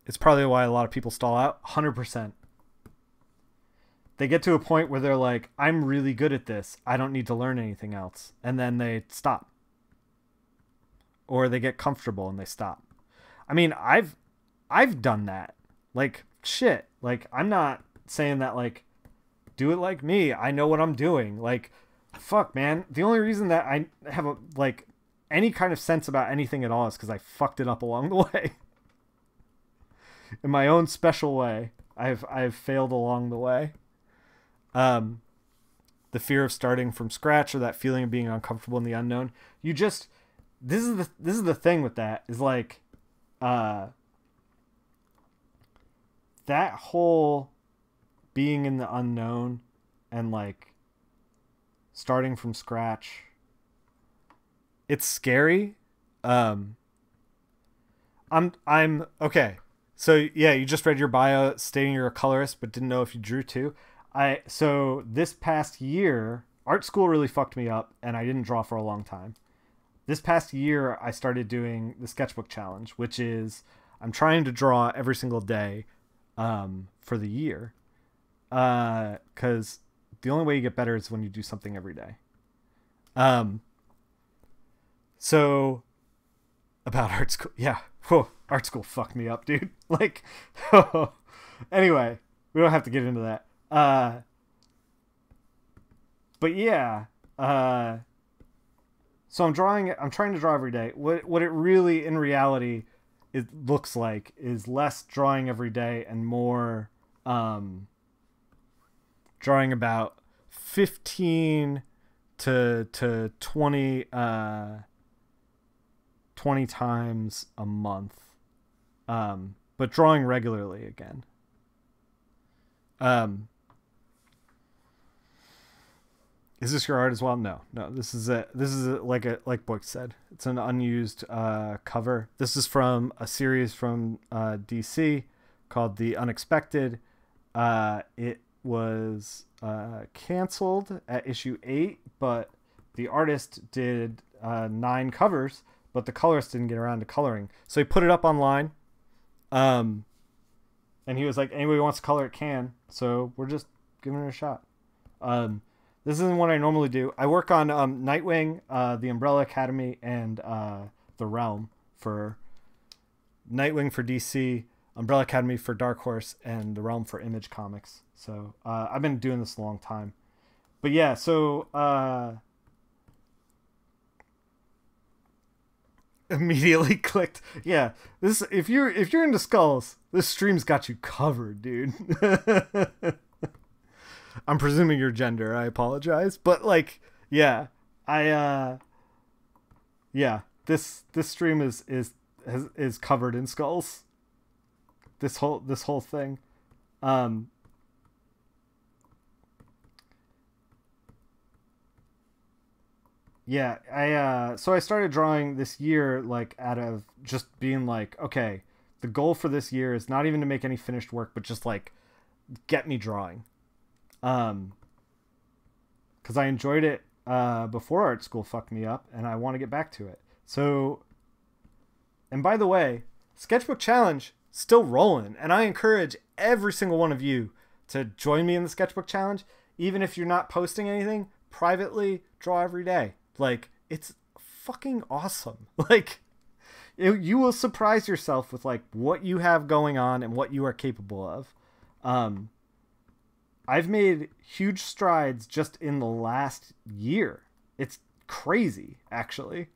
It's probably why a lot of people stall out. 100%. They get to a point where they're like, I'm really good at this. I don't need to learn anything else. And then they stop. Or they get comfortable and they stop. I mean, I've done that. Like, shit. Like, I'm not saying that, like, do it like me. I know what I'm doing. Like, fuck, man. The only reason that I have like any kind of sense about anything at all is because I fucked it up along the way. In my own special way, I've failed along the way. The fear of starting from scratch, or that feeling of being uncomfortable in the unknown. You just, this is the thing with that, is like, that whole being in the unknown and like starting from scratch, it's scary. I'm okay. So yeah, you just read your bio stating you're a colorist, but didn't know if you drew too. So this past year, art school really fucked me up, and I didn't draw for a long time. This past year, I started doing the sketchbook challenge, which is I'm trying to draw every single day, for the year, because the only way you get better is when you do something every day. Um, so about art school, yeah, whoa, art school fucked me up, dude. Like, anyway, we don't have to get into that. But yeah, so I'm trying to draw every day. What it really, in reality, it looks like is less drawing every day and more drawing about 15 to 20 20 times a month, but drawing regularly again. Is this your art as well? No. This is like Boyk said. It's an unused cover. This is from a series from DC called The Unexpected. It was canceled at issue 8, but the artist did 9 covers, but the colorist didn't get around to coloring, so he put it up online. And he was like, anybody who wants to color it can. So we're just giving it a shot. This isn't what I normally do. I work on Nightwing, the Umbrella Academy, and the Realm for Nightwing for DC, Umbrella Academy for Dark Horse, and the Realm for Image Comics. So I've been doing this a long time. But yeah, so immediately clicked. Yeah, this if you're into skulls, this stream's got you covered, dude. I'm presuming your gender. I apologize, but like, yeah, yeah, this stream is covered in skulls. This whole thing. Yeah, so I started drawing this year, like, out of just being like, okay, the goal for this year is not even to make any finished work, but just like get me drawing. Because I enjoyed it before art school fucked me up, and I want to get back to it. So, and by the way, Sketchbook Challenge still rolling, and I encourage every single one of you to join me in the Sketchbook Challenge. Even if you're not posting anything, privately draw every day. Like, it's fucking awesome. Like, you will surprise yourself with like what you have going on and what you are capable of. I've made huge strides just in the last year. It's crazy, actually.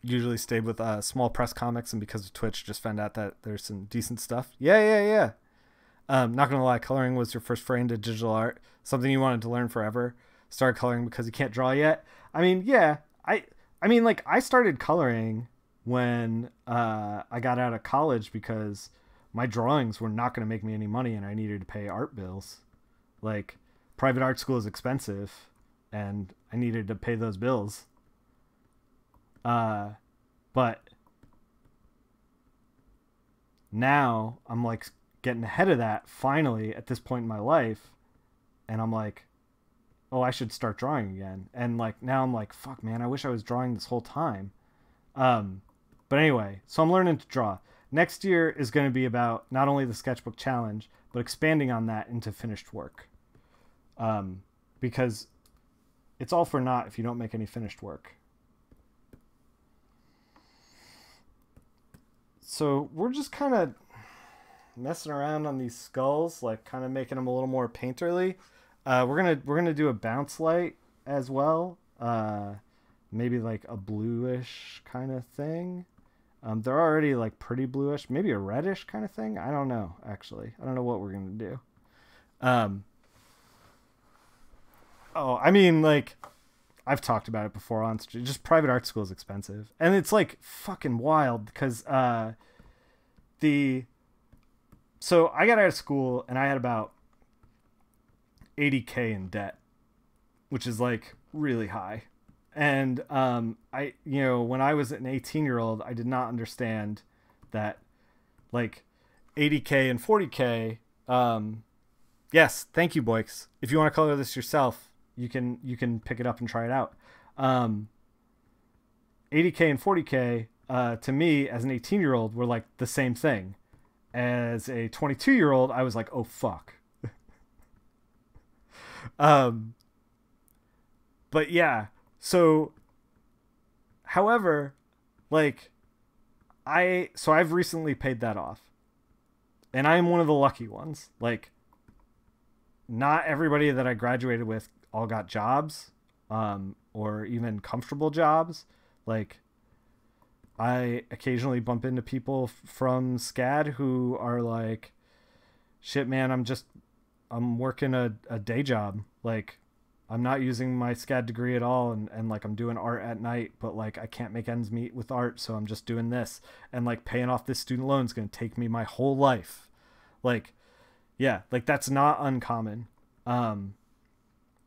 Usually stayed with Small Press Comics, and because of Twitch, just found out that there's some decent stuff. Yeah. Not gonna lie, coloring was your first foray into digital art, something you wanted to learn forever. Started coloring because you can't draw yet. I mean, yeah, I mean, like, I started coloring when I got out of college because my drawings were not going to make me any money and I needed to pay art bills. Like, private art school is expensive and I needed to pay those bills. But now I'm like getting ahead of that finally at this point in my life, and I'm like, oh, I should start drawing again. And like now I'm like, fuck, man, I wish I was drawing this whole time. But anyway, so I'm learning to draw. Next year is going to be about not only the Sketchbook Challenge, but expanding on that into finished work. Because it's all for naught if you don't make any finished work. So we're just kind of messing around on these skulls, like kind of making them a little more painterly. We're gonna do a bounce light as well. Maybe like a bluish kind of thing. They're already like pretty bluish, maybe a reddish kind of thing. I don't know, actually. I don't know what we're gonna do. Oh, I mean, like, I've talked about it before on stream. Just private art school is expensive, and it's like fucking wild because so I got out of school and I had about $80K in debt, which is like really high. And when I was an 18-year-old, I did not understand that like $80K and $40K. Yes, thank you, Boyks. If you want to color this yourself, you can pick it up and try it out. $80K and $40K to me as an 18-year-old were like the same thing. As a 22-year-old, I was like, oh fuck. um, but yeah, so, however, like, I've recently paid that off, and I am one of the lucky ones. Like, not everybody that I graduated with all got jobs, or even comfortable jobs. Like, I occasionally bump into people from SCAD who are like, shit, man, I'm working a day job. Like, I'm not using my SCAD degree at all. And like, I'm doing art at night, but like, I can't make ends meet with art. So I'm just doing this, and like paying off this student loan is going to take me my whole life. Like, yeah, like that's not uncommon.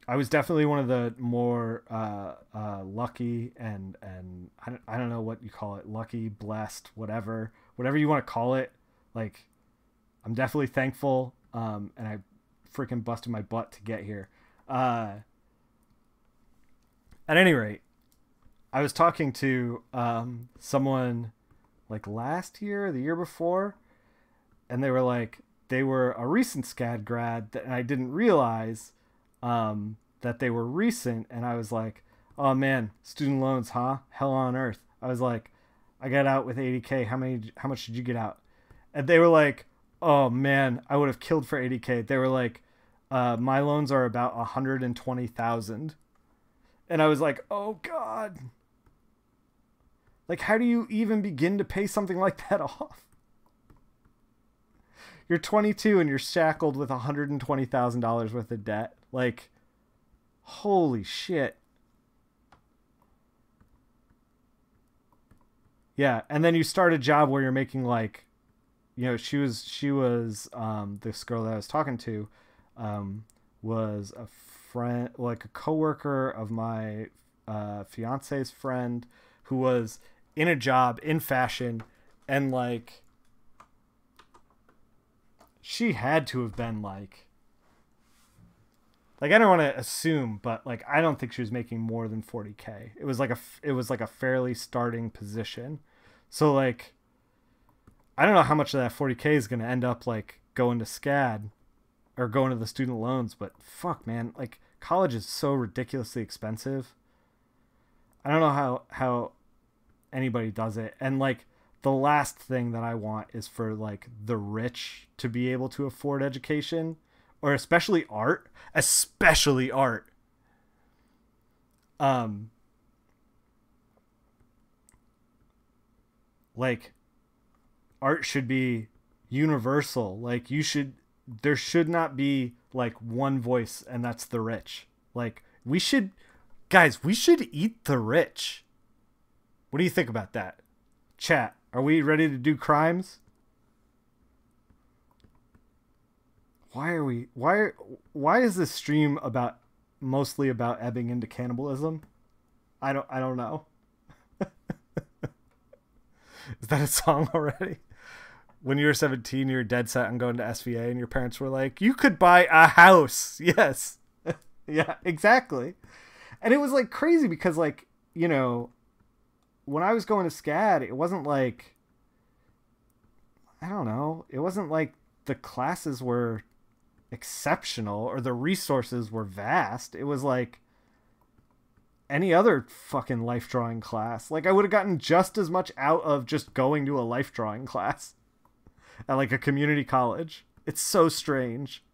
I was definitely one of the more lucky and I don't know what you call it, lucky, blessed, whatever you want to call it. Like, I'm definitely thankful, and I freaking busted my butt to get here. At any rate, I was talking to someone like last year, the year before, and they were like, they were a recent SCAD grad, and I didn't realize that they were recent. And I was like, oh man, student loans, huh? Hell on earth. I was like, I got out with 80K. How much did you get out? And they were like, oh man, I would have killed for 80K. They were like, my loans are about 120,000. And I was like, oh God. Like, how do you even begin to pay something like that off? You're 22 and you're shackled with $120,000 worth of debt. Like, holy shit. Yeah, and then you start a job where you're making like, you know, she was this girl that I was talking to was a friend, like a coworker of my fiance's friend, who was in a job in fashion, and like, she had to have been like I don't want to assume, but like, I don't think she was making more than 40K. It was like a fairly starting position. So like, I don't know how much of that 40K is going to end up like going to SCAD or going to the student loans, but fuck, man, like, college is so ridiculously expensive. I don't know how anybody does it. And like, the last thing that I want is for like the rich to be able to afford education, or especially art. Like, art should be universal. Like, there should not be like one voice, and that's the rich. Like, we should eat the rich. What do you think about that? Chat, are we ready to do crimes? Why is this stream mostly about ebbing into cannibalism? I don't know. Is that a song already? When you were 17, you were dead set on going to SVA, and your parents were like, you could buy a house. Yes. Yeah, exactly. And it was like crazy because, like, you know, when I was going to SCAD, it wasn't like, I don't know, it wasn't like the classes were exceptional or the resources were vast. It was like any other fucking life drawing class. Like, I would have gotten just as much out of just going to a life drawing class at like a community college. It's so strange.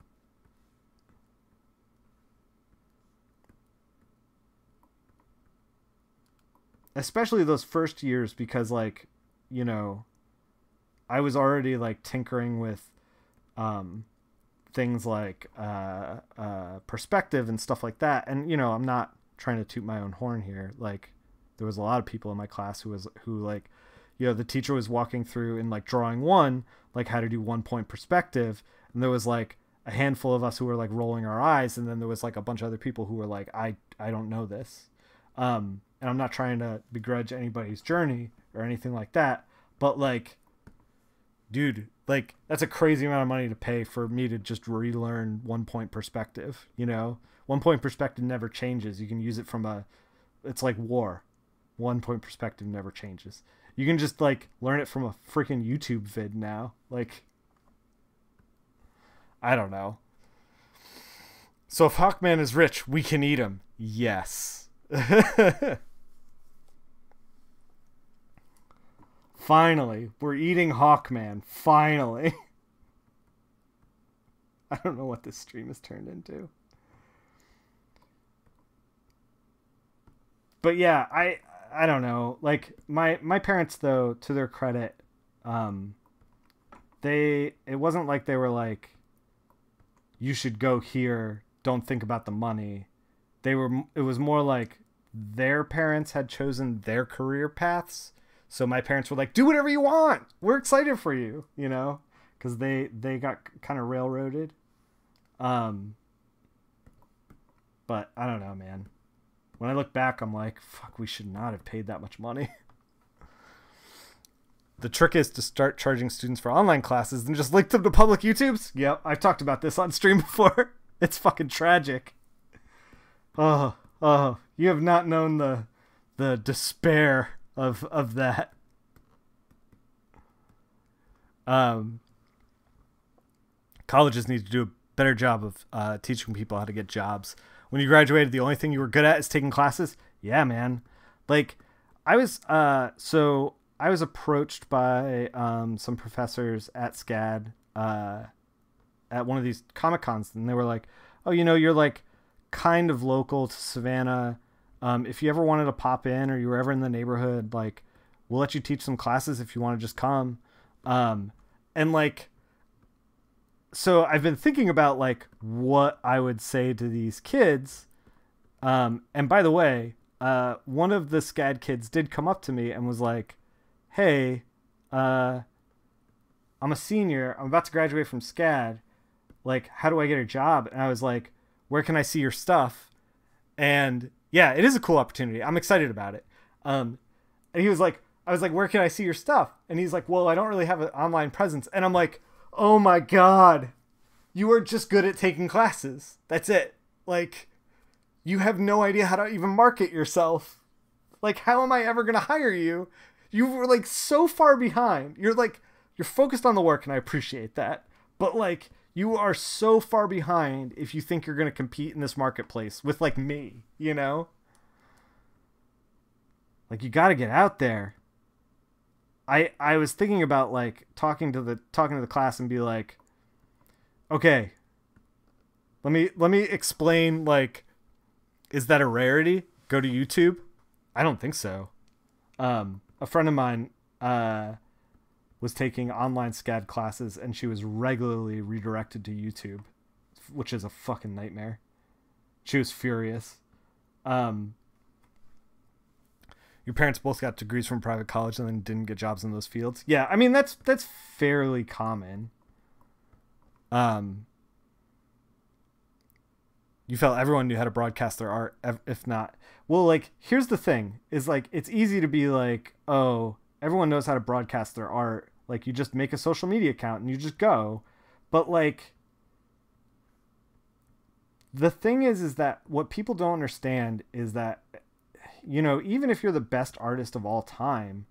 Especially those first years, because like, you know, I was already like tinkering with things like perspective and stuff like that. And, you know, I'm not trying to toot my own horn here. Like, there was a lot of people in my class who like, you know, the teacher was walking through in like drawing one, like how to do 1 point perspective. And there was like a handful of us who were like rolling our eyes. And then there was like a bunch of other people who were like, I don't know this. And I'm not trying to begrudge anybody's journey or anything like that. But like, dude, like, that's a crazy amount of money to pay for me to just relearn 1 point perspective. You know, 1 point perspective never changes. You can use it it's like war. 1 point perspective never changes. You can just like learn it from a freaking YouTube vid now. Like, I don't know. So if Hawkman is rich, we can eat him. Yes. Finally, we're eating Hawkman. Finally. I don't know what this stream has turned into. But yeah, I don't know. Like my parents though, to their credit, it wasn't like they were like, you should go here, don't think about the money. It was more like their parents had chosen their career paths. So my parents were like, do whatever you want. We're excited for you, you know, because they got kind of railroaded. But I don't know, man. When I look back, I'm like, fuck, we should not have paid that much money. The trick is to start charging students for online classes and just link them to public YouTubes. Yep, I've talked about this on stream before. It's fucking tragic. Oh, you have not known the despair of that. Colleges need to do a better job of teaching people how to get jobs. When you graduated, the only thing you were good at is taking classes. Yeah, man. Like, I was approached by some professors at SCAD at one of these Comic Cons, and they were like, "Oh, you know, you're like kind of local to Savannah. If you ever wanted to pop in, or you were ever in the neighborhood, like, we'll let you teach some classes if you want to just come." And like, so I've been thinking about like what I would say to these kids. And by the way, one of the SCAD kids did come up to me and was like, "Hey, I'm a senior. I'm about to graduate from SCAD. Like, how do I get a job?" And I was like, "Where can I see your stuff?" And yeah, it is a cool opportunity. I'm excited about it. And he was like, I was like, "Where can I see your stuff?" And he's like, "Well, I don't really have an online presence." And I'm like, oh my God, you are just good at taking classes. That's it. Like, you have no idea how to even market yourself. Like, how am I ever going to hire you? You were like so far behind. You're focused on the work, and I appreciate that. But like, you are so far behind if you think you're going to compete in this marketplace with like me, you know? Like, you got to get out there. I was thinking about like talking to the class and be like, okay, let me explain, like, is that a rarity? Go to YouTube? I don't think so. A friend of mine was taking online SCAD classes, and she was regularly redirected to YouTube, which is a fucking nightmare. She was furious. Your parents both got degrees from private college and then didn't get jobs in those fields. Yeah, I mean, that's fairly common. You felt everyone knew how to broadcast their art, if not. Well, like, here's the thing, is like, it's easy to be like, oh, everyone knows how to broadcast their art. Like, you just make a social media account and you just go. But like, the thing is that what people don't understand is that, you know, even if you're the best artist of all time,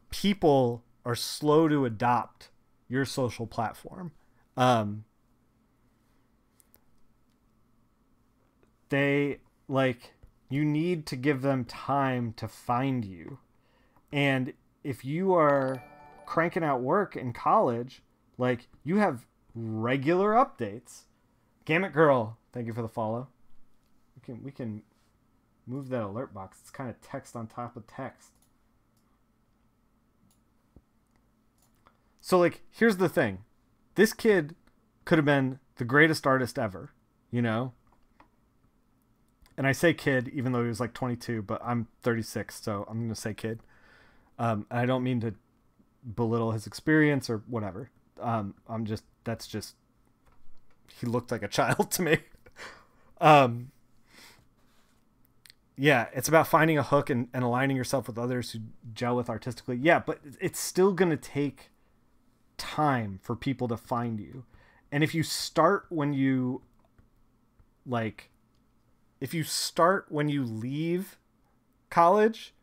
people are slow to adopt your social platform. They, like, you need to give them time to find you. And if you are cranking out work in college, like, you have regular updates. Gamut Girl, thank you for the follow. We can move that alert box. It's kind of text on top of text. So, like, here's the thing. This kid could have been the greatest artist ever, you know? And I say kid, even though he was like 22, but I'm 36, so I'm going to say kid. And I don't mean to belittle his experience or whatever. That's just, he looked like a child to me. Yeah, it's about finding a hook and aligning yourself with others who gel with artistically. Yeah, but it's still going to take time for people to find you. And if you start when you, like, if you start when you leave college,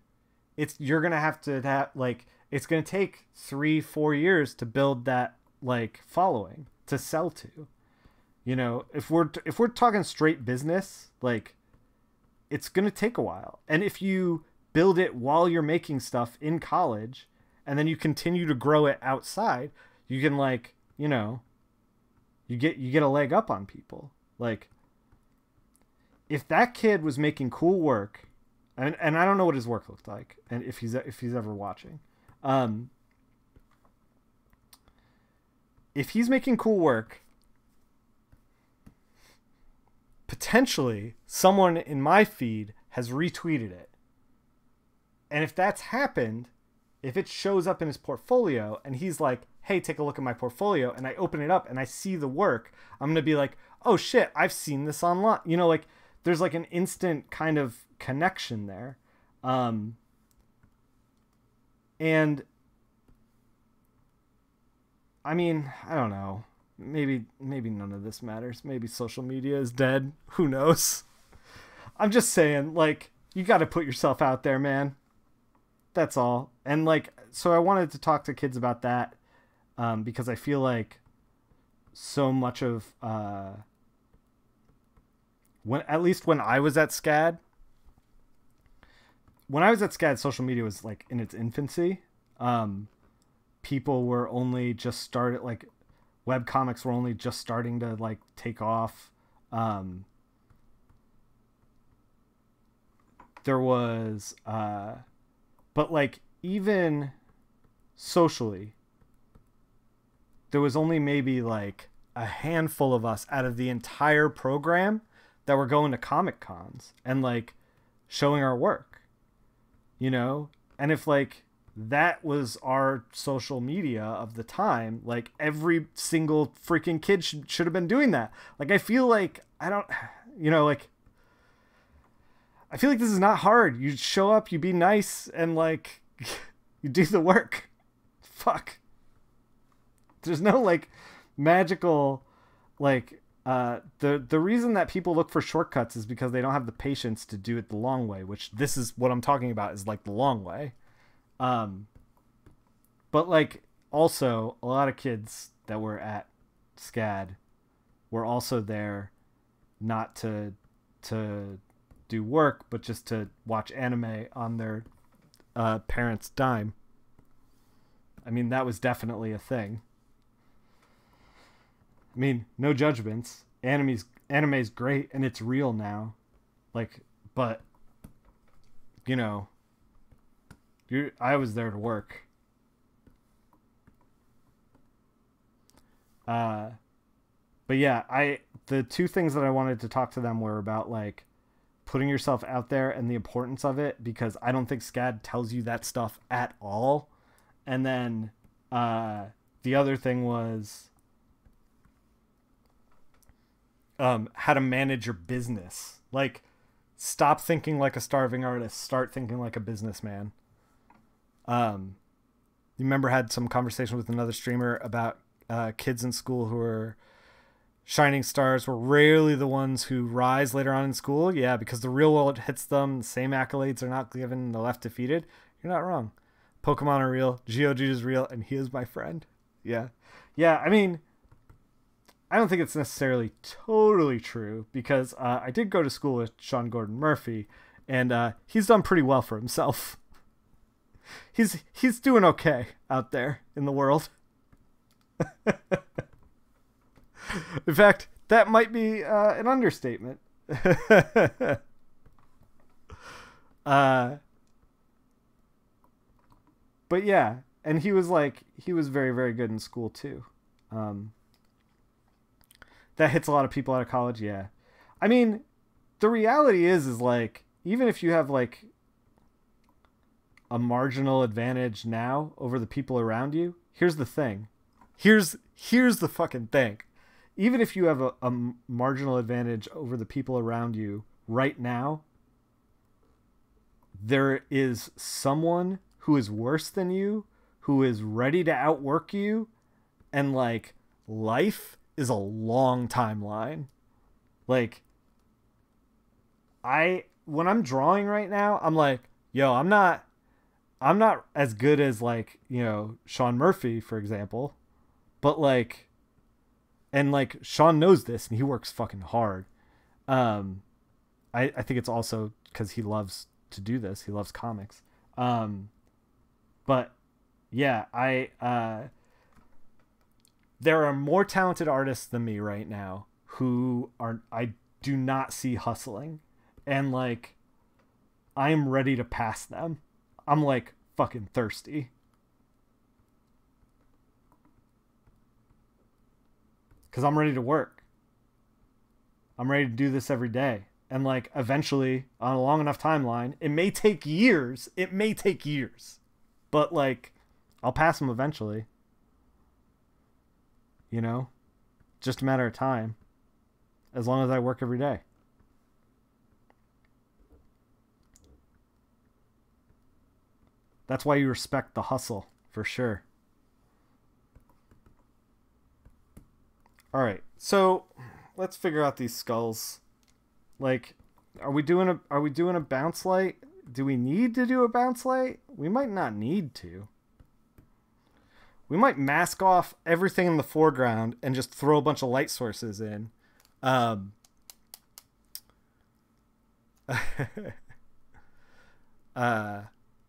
you're gonna have to have like it's gonna take 3-4 years to build that like following to sell to. You know, if we're talking straight business, like it's gonna take a while. And if you build it while you're making stuff in college, and then you continue to grow it outside, you can like, you know, you get a leg up on people. Like, if that kid was making cool work, and I don't know what his work looked like, and if he's ever watching, if he's making cool work, potentially someone in my feed has retweeted it. And if that's happened, if it shows up in his portfolio and he's like, hey, take a look at my portfolio, and I open it up and I see the work, I'm going to be like, oh shit, I've seen this online. You know, like there's like an instant kind of connection there. And I mean, I don't know. Maybe none of this matters. Maybe social media is dead. Who knows? I'm just saying, like, you got to put yourself out there, man. That's all. And like, so I wanted to talk to kids about that, because I feel like so much of when I was at SCAD, social media was like in its infancy. People were only just started, like webcomics were only just starting to like take off. There was but like even socially, there was only maybe like a handful of us out of the entire program that were going to Comic Cons and like showing our work, you know? And if like that was our social media of the time, like every single freaking kid should have been doing that. Like, I feel like, I don't, you know, like, I feel like this is not hard. You show up, you be nice, and like, you do the work. Fuck. There's no like magical, like, the reason that people look for shortcuts is because they don't have the patience to do it the long way, which this is what I'm talking about, is like the long way. But like also a lot of kids that were at SCAD were also there not to do work, but just to watch anime on their parents' dime. I mean, that was definitely a thing. I mean, no judgments. Anime's great and it's real now. Like, but you know, I was there to work. But yeah, the two things that I wanted to talk to them were about like putting yourself out there and the importance of it, because I don't think SCAD tells you that stuff at all. And then the other thing was how to manage your business. Like, stop thinking like a starving artist, start thinking like a businessman. You remember, had some conversation with another streamer about kids in school who are shining stars were rarely the ones who rise later on in school. Yeah, because the real world hits them. The same accolades are not given. They're left defeated. You're not wrong. Pokemon are real. GOG is real. And he is my friend. Yeah. Yeah, I mean, I don't think it's necessarily totally true, because I did go to school with Sean Gordon Murphy, and he's done pretty well for himself. He's doing okay out there in the world. In fact, that might be an understatement. But yeah, and he was very, very good in school too. That hits a lot of people out of college. Yeah. I mean, the reality is like, even if you have like a marginal advantage now over the people around you, here's the thing. Here's the fucking thing. Even if you have a marginal advantage over the people around you right now, there is someone who is worse than you, who is ready to outwork you, and like, life is a long timeline. Like, when I'm drawing right now, I'm like, yo, I'm not I'm not as good as like, Sean Murphy, for example, but like, and like Sean knows this and he works fucking hard. Um, I think it's also because he loves to do this. He loves comics. But yeah, there are more talented artists than me right now who are, I do not see hustling, and like, I'm ready to pass them. I'm like fucking thirsty. Because I'm ready to work. I'm ready to do this every day. And like, eventually, on a long enough timeline, it may take years. It may take years. But like, I'll pass them eventually. You know? Just a matter of time. As long as I work every day. That's why you respect the hustle, for sure. All right, so let's figure out these skulls. Like, are we doing a bounce light? Do we need to do a bounce light? We might not need to. We might mask off everything in the foreground and just throw a bunch of light sources in. Um, a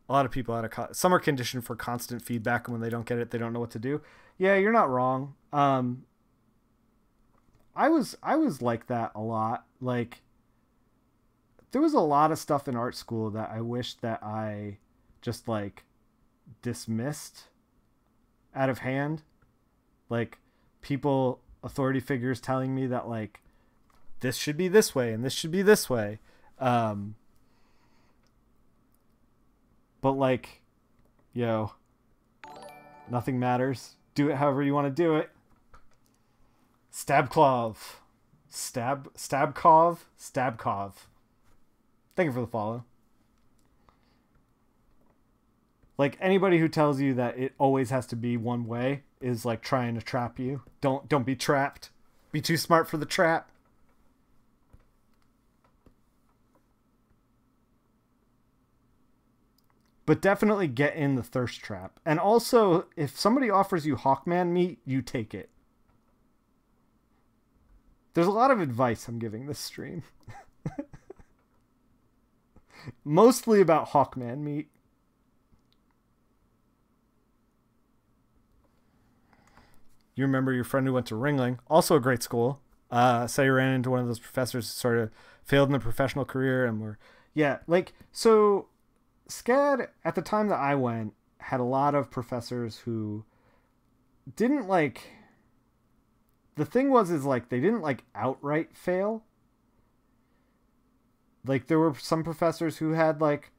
lot of people some are conditioned for constant feedback, and when they don't get it, they don't know what to do. Yeah, you're not wrong. I was like that a lot. Like, there was a lot of stuff in art school that I wish that I just like dismissed out of hand. Like, authority figures telling me that like this should be this way and this should be this way. But like, nothing matters. Do it however you want to do it. Stabkov. Stabkov. Thank you for the follow. Like, anybody who tells you that it always has to be one way is like trying to trap you. Don't be trapped. Be too smart for the trap. But definitely get in the thirst trap. And also, if somebody offers you Hawkman meat, you take it. There's a lot of advice I'm giving this stream. Mostly about Hawkman meat. You remember your friend who went to Ringling, also a great school. Say you ran into one of those professors who sort of failed in their professional career and were... Yeah, like, so SCAD, at the time that I went, had a lot of professors who didn't like... The thing is like, they didn't like outright fail. Like, there were some professors who had like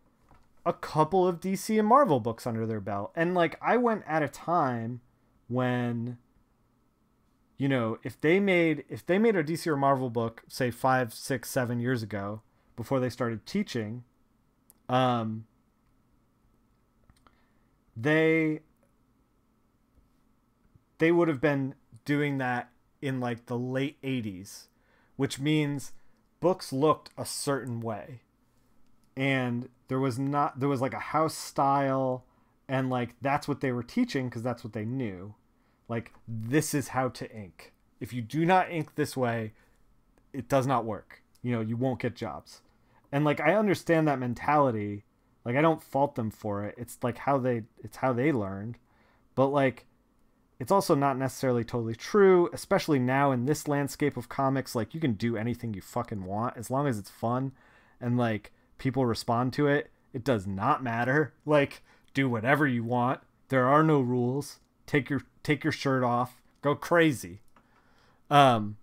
a couple of DC and Marvel books under their belt. And like, I went at a time when, if they made a DC or Marvel book, say 5, 6, 7 years ago, before they started teaching, they would have been doing that in like the late 80s, which means books looked a certain way, and there was like a house style, and like that's what they were teaching because that's what they knew. Like, this is how to ink. If you do not ink this way, it does not work. You won't get jobs. And like, I understand that mentality. Like, I don't fault them for it. It's like it's how they learned. But like, it's also not necessarily totally true, especially now in this landscape of comics. Like, you can do anything you fucking want as long as it's fun and like people respond to it. It does not matter. Like, do whatever you want. There are no rules. Take your shirt off. Go crazy. You're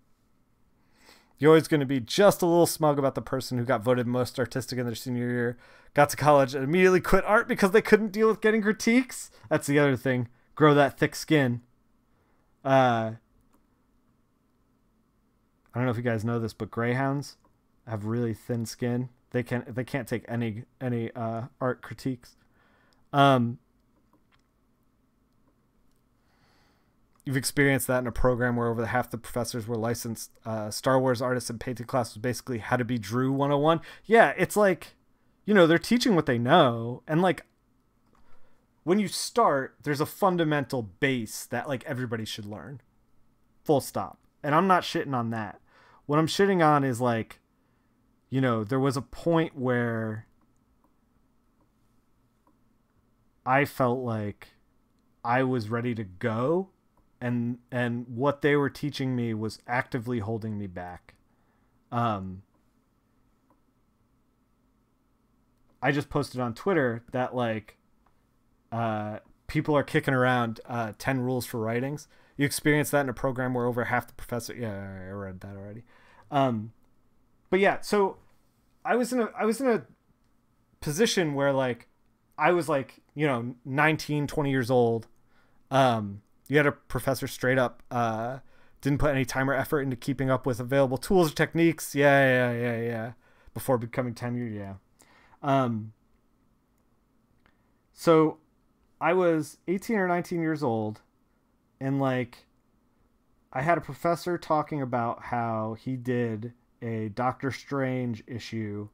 always going to be just a little smug about the person who got voted most artistic in their senior year, got to college and immediately quit art because they couldn't deal with getting critiques. That's the other thing. Grow that thick skin. I don't know if you guys know this, but greyhounds have really thin skin. They can't take any art critiques. You've experienced that in a program where over half the professors were licensed Star Wars artists, and painting class was basically how to be Drew 101. Yeah, it's like, they're teaching what they know, and like, when you start, there's a fundamental base that like everybody should learn. Full stop. And I'm not shitting on that. What I'm shitting on is like, you know, there was a point where I felt like I was ready to go, and what they were teaching me was actively holding me back. I just posted on Twitter that like people are kicking around 10 rules for writings. You experience that in a program where over half the professor. Yeah, I read that already. But yeah, so I was in a position where like I was like, you know, 19, 20 years old. You had a professor straight up didn't put any time or effort into keeping up with available tools or techniques. Yeah. Before becoming tenured, yeah. So I was 18 or 19 years old, and like I had a professor talking about how he did a Doctor Strange issue,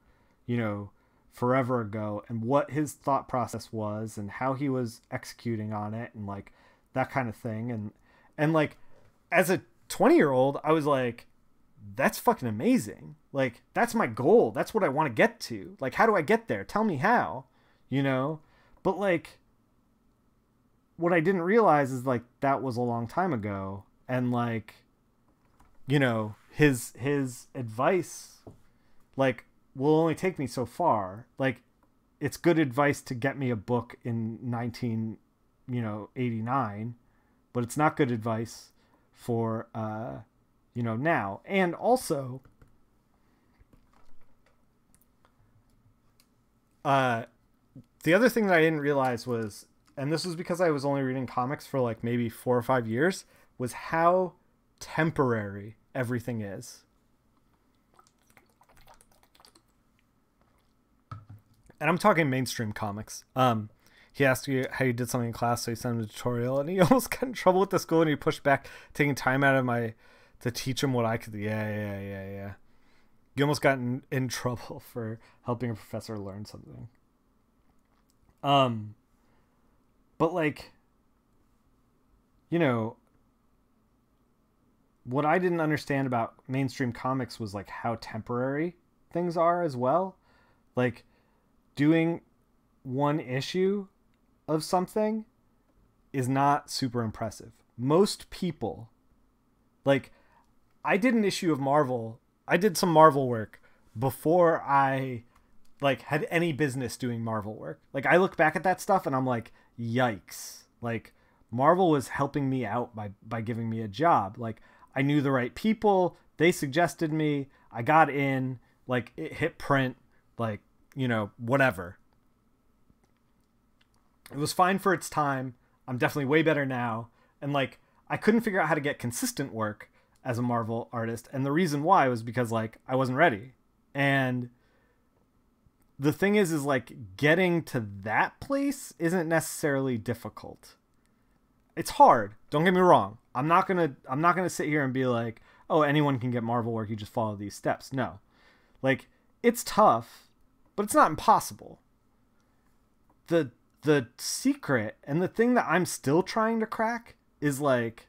you know, forever ago, and what his thought process was and how he was executing on it and like that kind of thing. And like as a 20-year-old, I was like, that's fucking amazing. Like that's my goal. That's what I want to get to. Like, how do I get there? Tell me how, you know? But like what I didn't realize is like that was a long time ago, and like, you know, his advice like will only take me so far. Like it's good advice to get me a book in 1989, but it's not good advice for you know, now. And also the other thing that I didn't realize was, and this was because I was only reading comics for like maybe 4 or 5 years, was how temporary everything is. And I'm talking mainstream comics. He asked you how you did something in class, so he sent him a tutorial, and he almost got in trouble with the school, and he pushed back, taking time out of to teach him what I could. Yeah. You almost got in trouble for helping a professor learn something. But like, you know, what I didn't understand about mainstream comics was like how temporary things are as well. Like doing one issue of something is not super impressive. Most people, like, I did an issue of Marvel. I did some Marvel work before I like had any business doing Marvel work. Like I look back at that stuff and I'm like, yikes. Like Marvel was helping me out by giving me a job. Like I knew the right people. They suggested me. I got in, like it hit print, like, you know, whatever. It was fine for its time. I'm definitely way better now. And like, I couldn't figure out how to get consistent work as a Marvel artist. And the reason why was because like I wasn't ready. And the thing is like getting to that place isn't necessarily difficult. It's hard. Don't get me wrong. I'm not going to sit here and be like, oh, anyone can get Marvel work. You just follow these steps. No, like it's tough, but it's not impossible. The secret and the thing that I'm still trying to crack is like,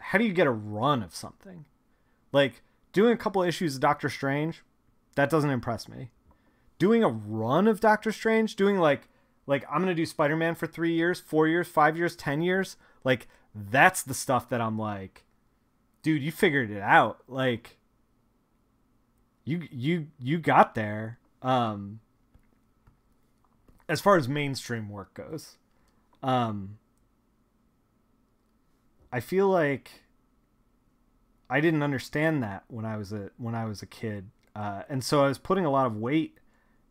how do you get a run of something? Like doing a couple issues of Doctor Strange, that doesn't impress me. Doing a run of Doctor Strange, doing like I'm going to do Spider-Man for 3 years, 4 years, 5 years, 10 years. Like that's the stuff that I'm like, dude, you figured it out. Like you got there. As far as mainstream work goes, I feel like I didn't understand that when I was a kid, and so I was putting a lot of weight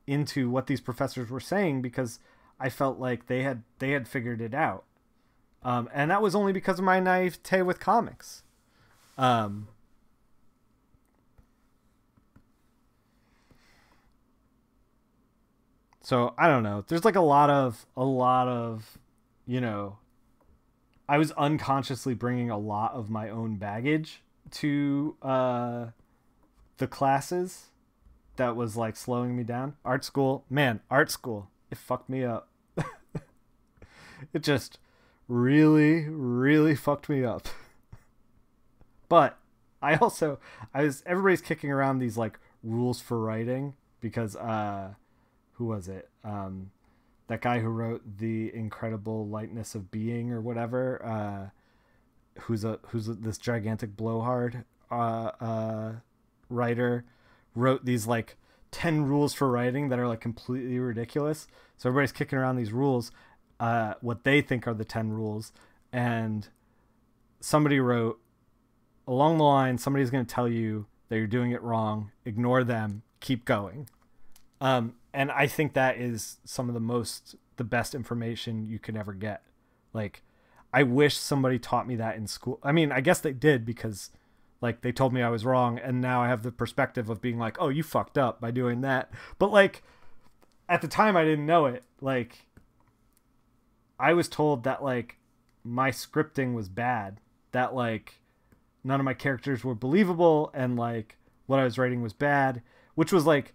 into what these professors were saying because I felt like they had figured it out, and that was only because of my naivete with comics. So I don't know. There's like a lot of, you know, I was unconsciously bringing a lot of my own baggage to the classes that was like slowing me down. Art school, it fucked me up. It just really, really fucked me up. But everybody's kicking around these like rules for writing because who was it? That guy who wrote The Incredible Lightness of Being or whatever, who's this gigantic blowhard writer, wrote these like 10 rules for writing that are like completely ridiculous. So everybody's kicking around these rules, what they think are the 10 rules, and somebody wrote along the line, somebody's going to tell you that you're doing it wrong, ignore them, keep going. And I think that is some of the best information you could ever get. Like, I wish somebody taught me that in school. I mean, I guess they did, because like they told me I was wrong, and now I have the perspective of being like, oh, you fucked up by doing that. But like at the time I didn't know it. Like, I was told that like my scripting was bad, that like none of my characters were believable, and like what I was writing was bad, which was like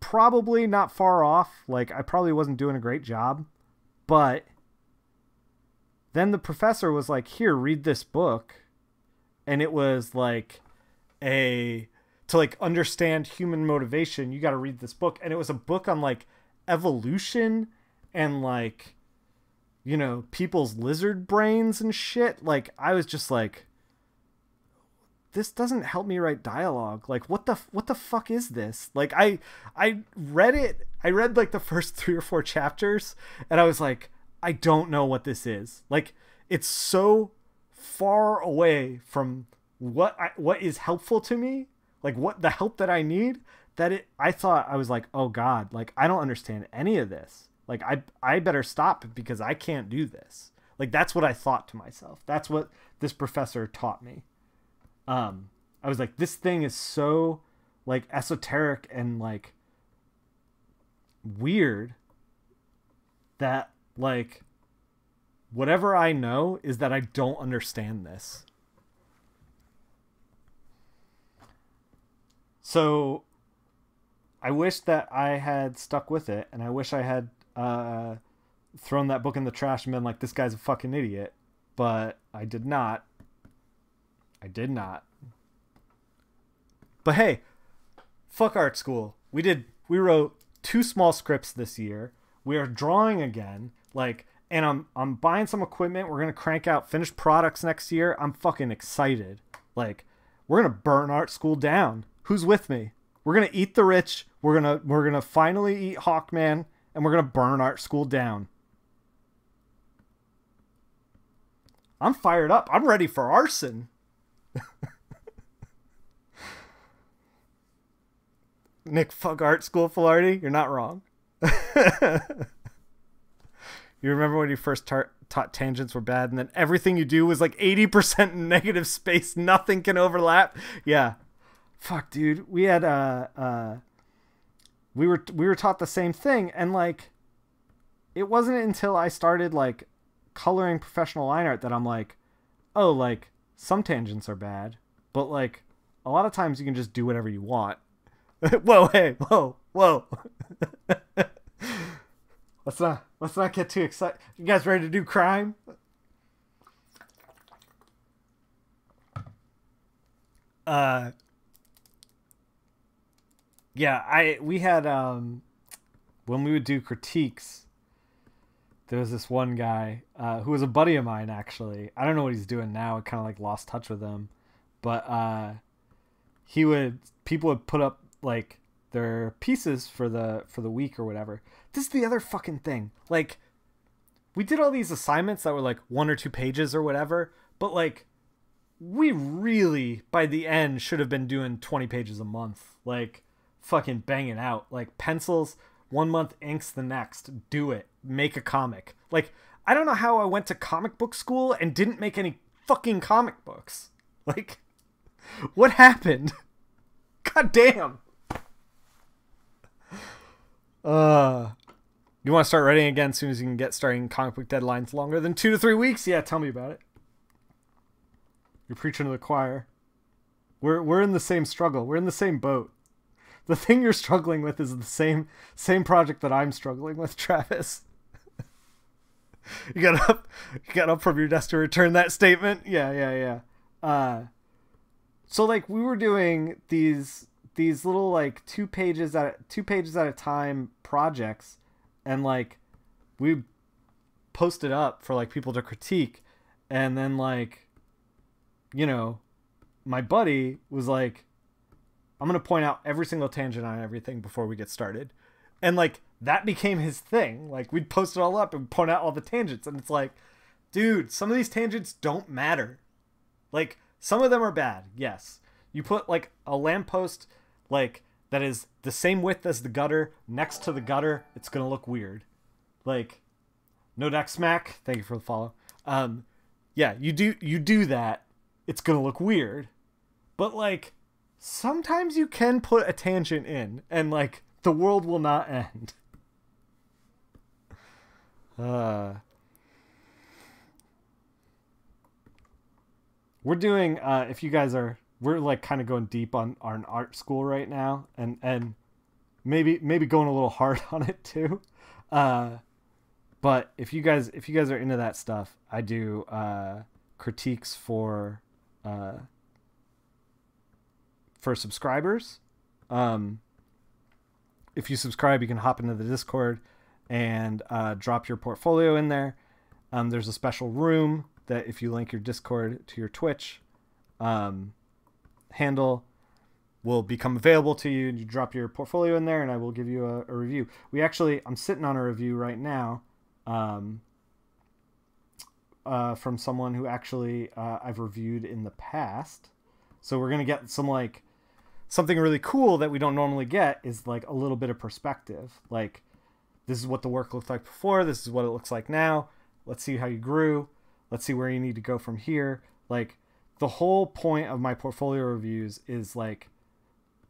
probably not far off. Like, I probably wasn't doing a great job. But then the professor was like, here, read this book. And it was like to like understand human motivation, you got to read this book. And it was a book on like evolution and like, you know, people's lizard brains and shit. Like, I was just like, this doesn't help me write dialogue. Like, what the fuck is this? Like, I read it. I read like the first 3 or 4 chapters, and I was like, I don't know what this is. Like, it's so far away from what is helpful to me, like what the help that I need, that I thought, I was like, oh God, like I don't understand any of this. Like, I better stop because I can't do this. Like, that's what I thought to myself. That's what this professor taught me. I was like, this thing is so like esoteric and like weird that like whatever I know is that I don't understand this. So I wish that I had stuck with it, and I wish I had thrown that book in the trash and been like, this guy's a fucking idiot. But I did not. But hey, fuck art school. We wrote 2 small scripts this year. We are drawing again. Like, and I'm buying some equipment. We're gonna crank out finished products next year. I'm fucking excited. Like, we're gonna burn art school down. Who's with me? We're gonna eat the rich. We're gonna finally eat Hawkman, and we're gonna burn art school down. I'm fired up. I'm ready for arson. Nick, fuck art school, Filardi. You're not wrong. You remember when you first taught tangents were bad, and then everything you do was like 80% negative space, nothing can overlap? Yeah. Fuck, dude. We had we were taught the same thing, and like it wasn't until I started like coloring professional line art that I'm like, oh, like some tangents are bad, but like a lot of times you can just do whatever you want. Whoa, hey, whoa. Let's not get too excited. You guys ready to do crime? Yeah, we had when we would do critiques, there was this one guy who was a buddy of mine, actually. I don't know what he's doing now. I kind of like lost touch with him, but people would put up like their pieces for the week or whatever. This is the other fucking thing. Like, we did all these assignments that were like 1 or 2 pages or whatever, but like we really by the end should have been doing 20 pages a month. Like, fucking banging out. Like, pencils 1 month, inks the next. Do it. Make a comic. Like, I don't know how I went to comic book school and didn't make any fucking comic books. Like, what happened? God damn. You want to start writing again as soon as you can get starting comic book deadlines longer than 2 to 3 weeks? Yeah, tell me about it. You're preaching to the choir. We're in the same struggle. We're in the same boat. The thing you're struggling with is the same project that I'm struggling with, Travis. You got up from your desk to return that statement. Yeah. So like we were doing these little like two pages at a time projects, and like we posted up for like people to critique, and then like, you know, my buddy was like, I'm gonna point out every single tangent on everything before we get started, and like that became his thing. Like we'd post it all up and point out all the tangents, and it's like, dude, some of these tangents don't matter. Like some of them are bad, yes. You put like a lamppost like that is the same width as the gutter next to the gutter, it's gonna look weird. Like No Deck Smack, thank you for the follow. Yeah, you do that, it's gonna look weird. But like sometimes you can put a tangent in and like the world will not end. We're doing if you guys are, we're like kind of going deep on an art school right now, and maybe going a little hard on it too. But if you guys are into that stuff, I do critiques for subscribers. If you subscribe, you can hop into the Discord and drop your portfolio in there. There's a special room that if you link your Discord to your Twitch handle will become available to you, and you drop your portfolio in there and I will give you a review. I'm sitting on a review right now from someone who actually I've reviewed in the past. So we're going to get some like something really cool that we don't normally get is like a little bit of perspective. Like this is what the work looked like before. This is what it looks like now. Let's see how you grew. Let's see where you need to go from here. Like the whole point of my portfolio reviews is like,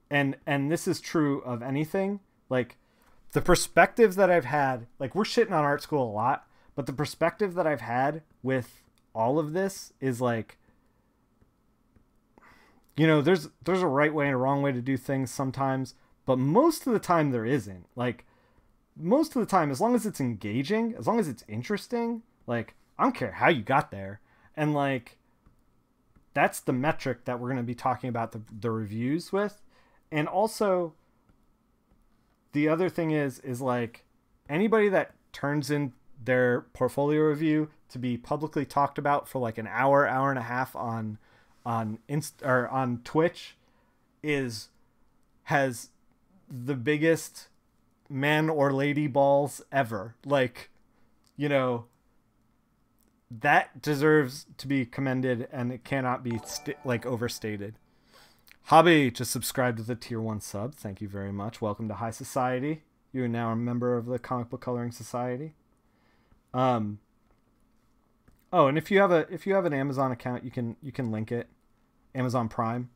and this is true of anything, like the perspective that I've had, like we're shitting on art school a lot, but the perspective that I've had with all of this is like, you know, there's a right way and a wrong way to do things sometimes, but most of the time there isn't. Like most of the time, as long as it's engaging, as long as it's interesting, like I don't care how you got there. And like, that's the metric that we're going to be talking about the reviews with. And also the other thing is like anybody that turns in their portfolio review to be publicly talked about for like an hour and a half on Twitch has the biggest man or lady balls ever. Like, you know, that deserves to be commended, and it cannot be overstated. Hobby just subscribed to the tier 1 sub. Thank you very much. Welcome to High Society. You are now a member of the Comic Book Coloring Society. Oh, and if you have an Amazon account, you can link it. Amazon Prime.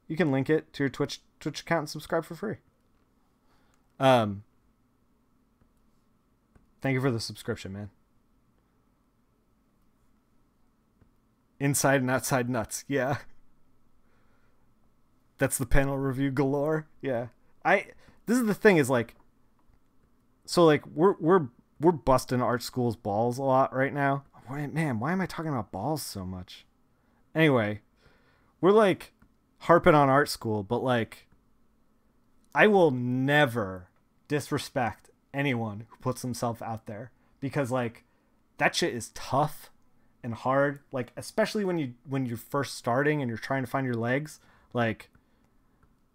You can link it to your Twitch account and subscribe for free. Thank you for the subscription, man. Inside and outside nuts. Yeah. That's the panel review galore. Yeah. This is the thing is like, so like we're busting art school's balls a lot right now. Man, why am I talking about balls so much? Anyway, we're like harping on art school, but like I will never disrespect anyone who puts themselves out there, because like that shit is tough and hard, like especially when you're first starting and you're trying to find your legs. Like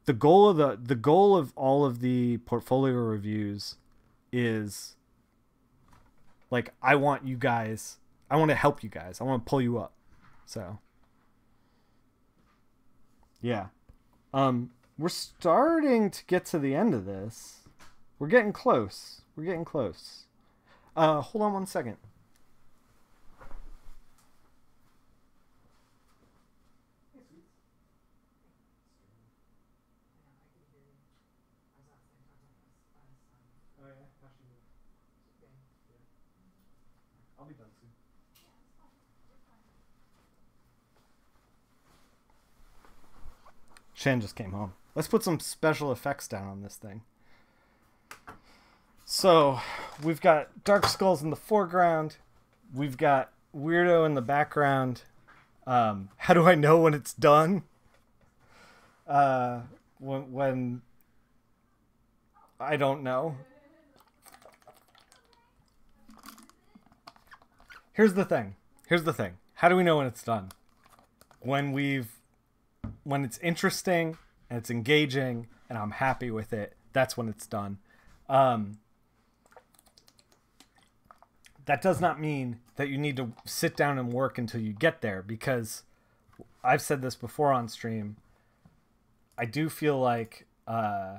the goal of all of the portfolio reviews is like I want to help you guys. I want to pull you up. So yeah. We're starting to get to the end of this. We're getting close. Hold on one second. I'll be done soon. Shan just came home. Let's put some special effects down on this thing. So, we've got Dark Skulls in the foreground. We've got Weirdo in the background. How do I know when it's done? When I don't know. Here's the thing. How do we know when it's done? When it's interesting and it's engaging and I'm happy with it, that's when it's done. That does not mean that you need to sit down and work until you get there, because I've said this before on stream. I do feel like I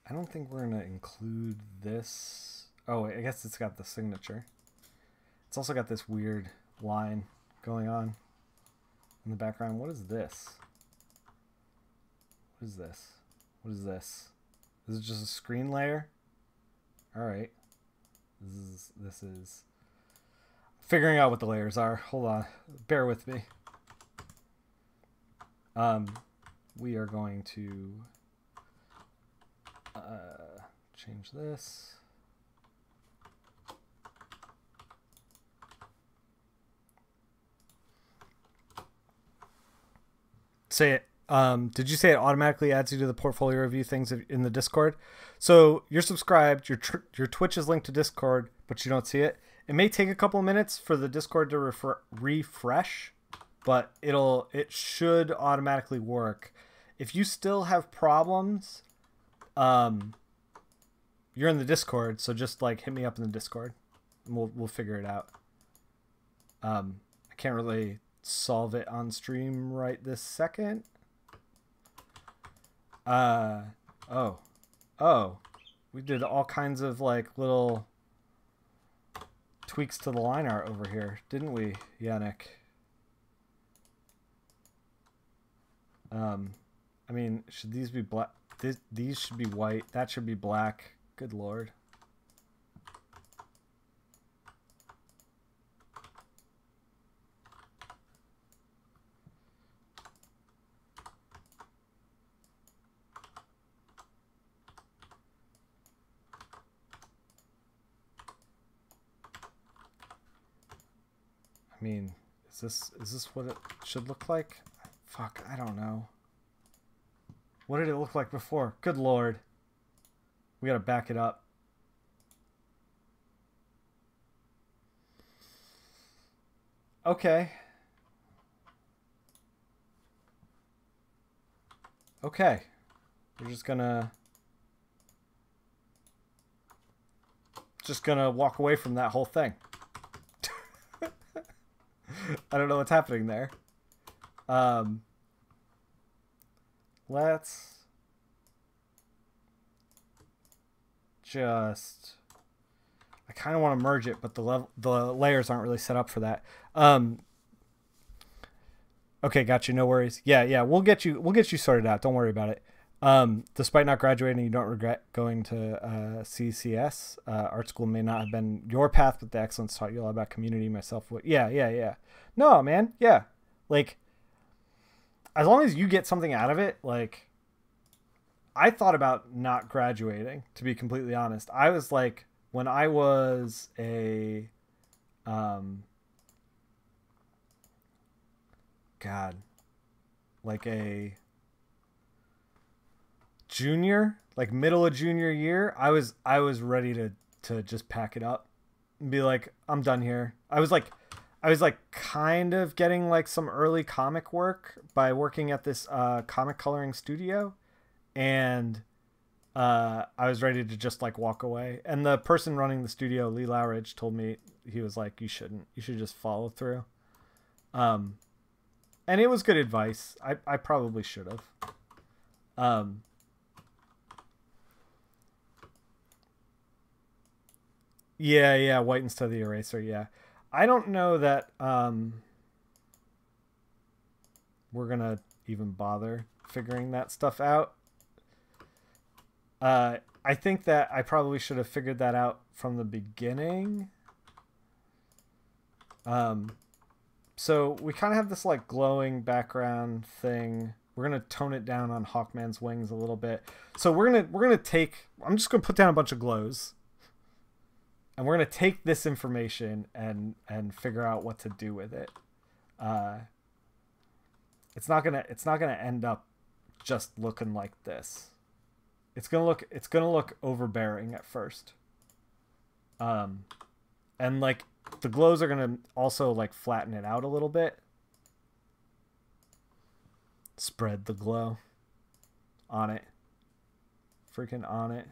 don't think we're going to include this. Oh, I guess it's got the signature. It's also got this weird line going on in the background. What is this? What is this? What is this? Is it just a screen layer? All right. This is figuring out what the layers are. Hold on. Bear with me. We are going to change this. Say it. Did you say it automatically adds you to the portfolio review things in the Discord? So you're subscribed, your Twitch is linked to Discord, but you don't see it. It may take a couple of minutes for the Discord to refresh, but it should automatically work. If you still have problems, you're in the Discord, so just like hit me up in the Discord, and we'll figure it out. I can't really solve it on stream right this second. Oh, we did all kinds of like little tweaks to the line art over here, didn't we, Yannick? I mean, should these be black? These should be white. That should be black. Good Lord. I mean, is this what it should look like? Fuck, I don't know. What did it look like before? Good Lord. We gotta back it up. Okay. Okay. We're just gonna walk away from that whole thing. I don't know what's happening there. Let's just... I kind of want to merge it, but the layers aren't really set up for that. Okay, got you. No worries. Yeah, we'll get you sorted out. Don't worry about it. Despite not graduating, you don't regret going to CCS. Art school may not have been your path, but the excellence taught you all about community. Myself, yeah. No, man, yeah. Like, as long as you get something out of it, like, I thought about not graduating, to be completely honest. I was like, when I was a, like a junior, like middle of junior year, I was ready to just pack it up and be like, I'm done here. I was like kind of getting like some early comic work by working at this comic coloring studio, and I was ready to just like walk away. And the person running the studio, Lee Lowridge, told me, he was like, you should just follow through. And it was good advice. I probably should have. Yeah, white instead of the eraser, yeah. I don't know that we're gonna even bother figuring that stuff out. I think that I probably should have figured that out from the beginning. So we kind of have this like glowing background thing. We're gonna tone it down on Hawkman's wings a little bit. So we're gonna take. I'm just gonna put down a bunch of glows. and we're gonna take this information and figure out what to do with it. It's not gonna end up just looking like this. It's gonna look overbearing at first. And like the glows are gonna also like flatten it out a little bit. Spread the glow on it. Freaking on it.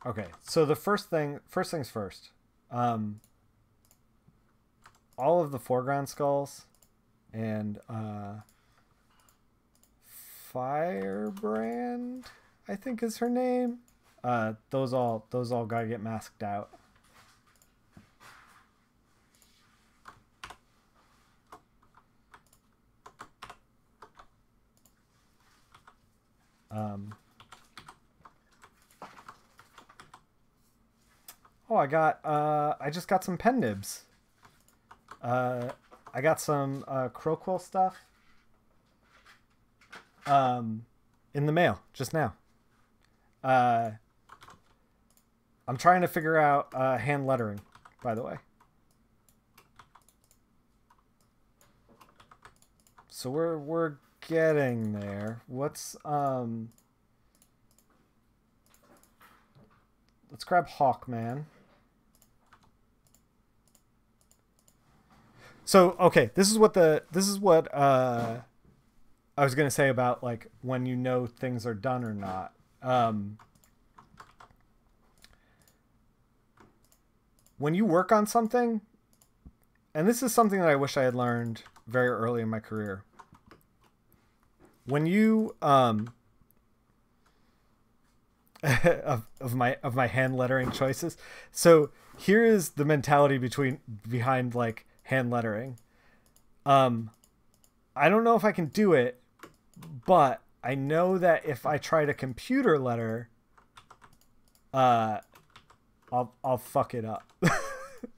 Okay, so the first things first. All of the foreground skulls and Firebrand, I think is her name. Those all gotta get masked out. Oh, I just got some pen nibs. I got some Crowquill stuff in the mail just now. I'm trying to figure out hand lettering, by the way. So we're getting there. What's let's grab Hawkman. So okay, this is what I was gonna say about like when you know things are done or not. When you work on something, and this is something that I wish I had learned very early in my career. When you of my hand lettering choices. So here is the mentality behind like hand lettering. I don't know if I can do it, but I know that if I try to computer letter, I'll fuck it up.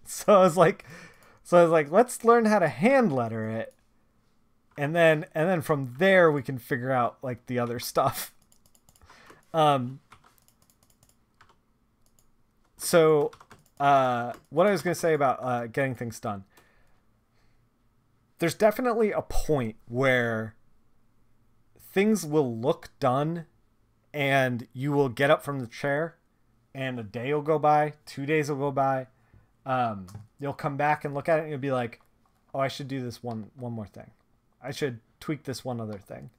So I was like, let's learn how to hand letter it, and then from there we can figure out like the other stuff. So what I was going to say about getting things done. There's definitely a point where things will look done and you will get up from the chair and a day will go by, 2 days will go by. You'll come back and look at it and you'll be like, oh, I should do this one more thing. I should tweak this one other thing.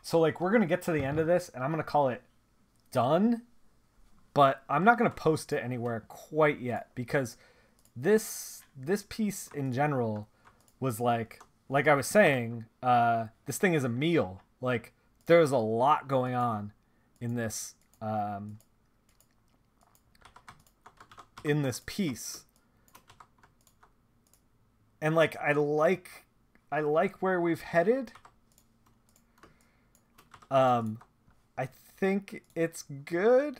So like we're going to get to the end of this and I'm going to call it done, but I'm not going to post it anywhere quite yet because this piece in general was like I was saying, this thing is a meal. Like there's a lot going on in this piece, and like I like where we've headed. I think it's good.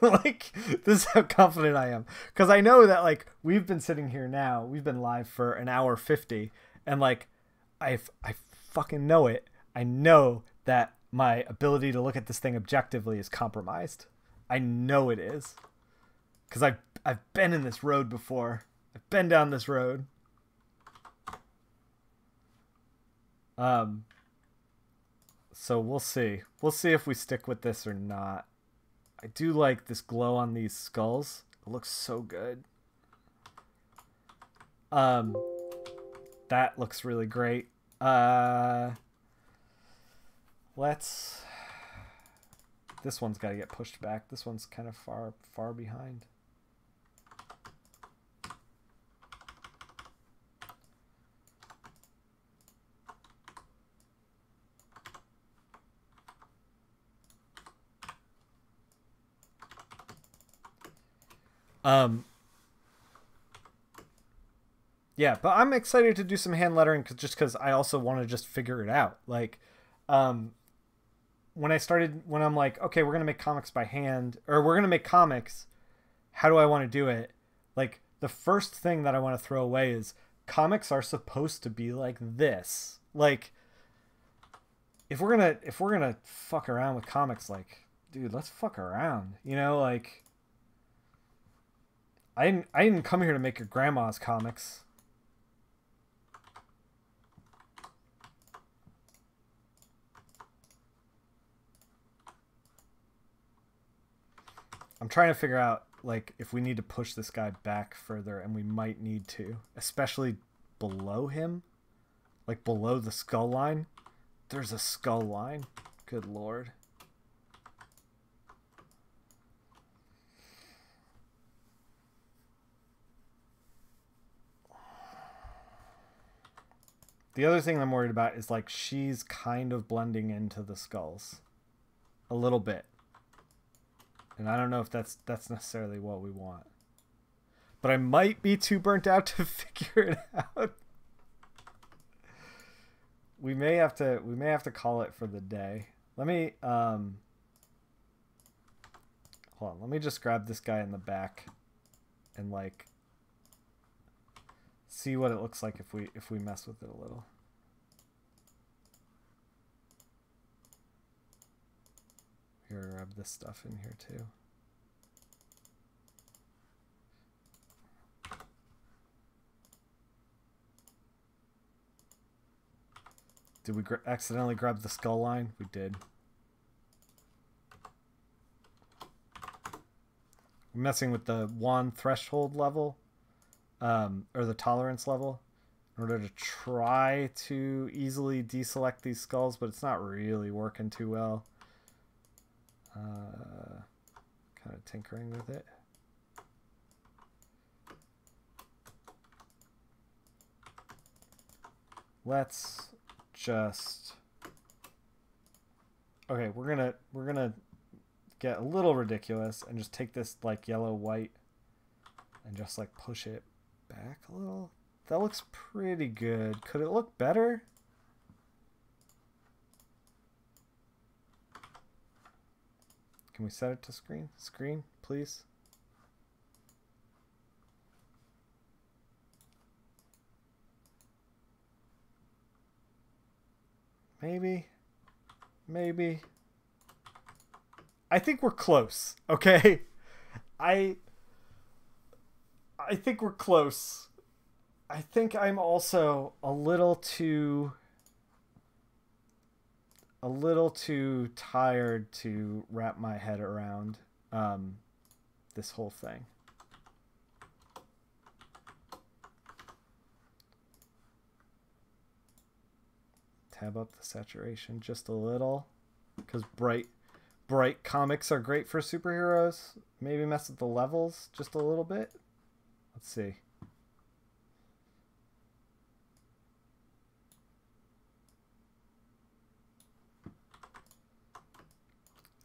Like this is how confident I am, because I know that like we've been sitting here now, we've been live for an hour 50, and like I fucking know it. I know that my ability to look at this thing objectively is compromised. I know it is, because I've been in this road before. I've been down this road. So we'll see if we stick with this or not. I do like this glow on these skulls. It looks so good. That looks really great. This one's got to get pushed back. This one's kind of far behind. Yeah, but I'm excited to do some hand lettering just because I also want to just figure it out. Like, when I'm like, okay, we're going to make comics by hand, or we're going to make comics, how do I want to do it? Like, the first thing that I want to throw away is comics are supposed to be like this. Like, if we're gonna fuck around with comics, like, dude, let's fuck around. You know, like, I didn't come here to make your grandma's comics. I'm trying to figure out, like, if we need to push this guy back further, and we might need to, especially below him, like below the skull line. There's a skull line. Good lord. The other thing I'm worried about is, like, she's kind of blending into the skulls a little bit. And I don't know if that's necessarily what we want. But I might be too burnt out to figure it out. We may have to call it for the day. Let me hold on. Let me just grab this guy in the back and, like, see what it looks like if we mess with it a little. Here, grab this stuff in here too. Did we accidentally grab the skull line? We did. We're messing with the wand threshold level, or the tolerance level, in order to try to easily deselect these skulls, but it's not really working too well. Kind of tinkering with it. Let's just... Okay, we're gonna get a little ridiculous and just take this, like, yellow white and just, like, push it back a little. That looks pretty good. Could it look better? Can we set it to screen? Screen, please. Maybe. I think we're close, okay? I think we're close. I think I'm also a little too tired to wrap my head around this whole thing. Tab up the saturation just a little, because bright comics are great for superheroes. Maybe mess with the levels just a little bit. Let's see.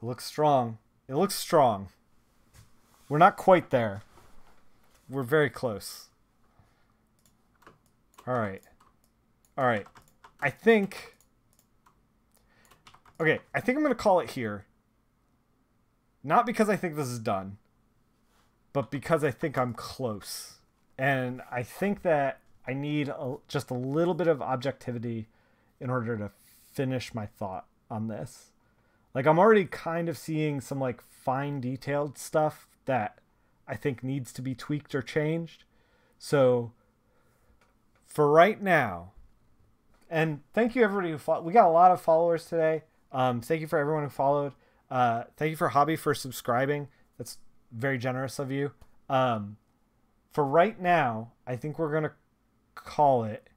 It looks strong. It looks strong. We're not quite there. We're very close. All right. I think I'm going to call it here. Not because I think this is done, but because I think I'm close. And I think that I need just a little bit of objectivity in order to finish my thought on this. Like, I'm already kind of seeing some, like, fine detailed stuff that I think needs to be tweaked or changed. So for right now, and thank you everybody who followed. We got a lot of followers today. Thank you for everyone who followed. Thank you for Hobby for subscribing. That's very generous of you. For right now, I think we're going to call it.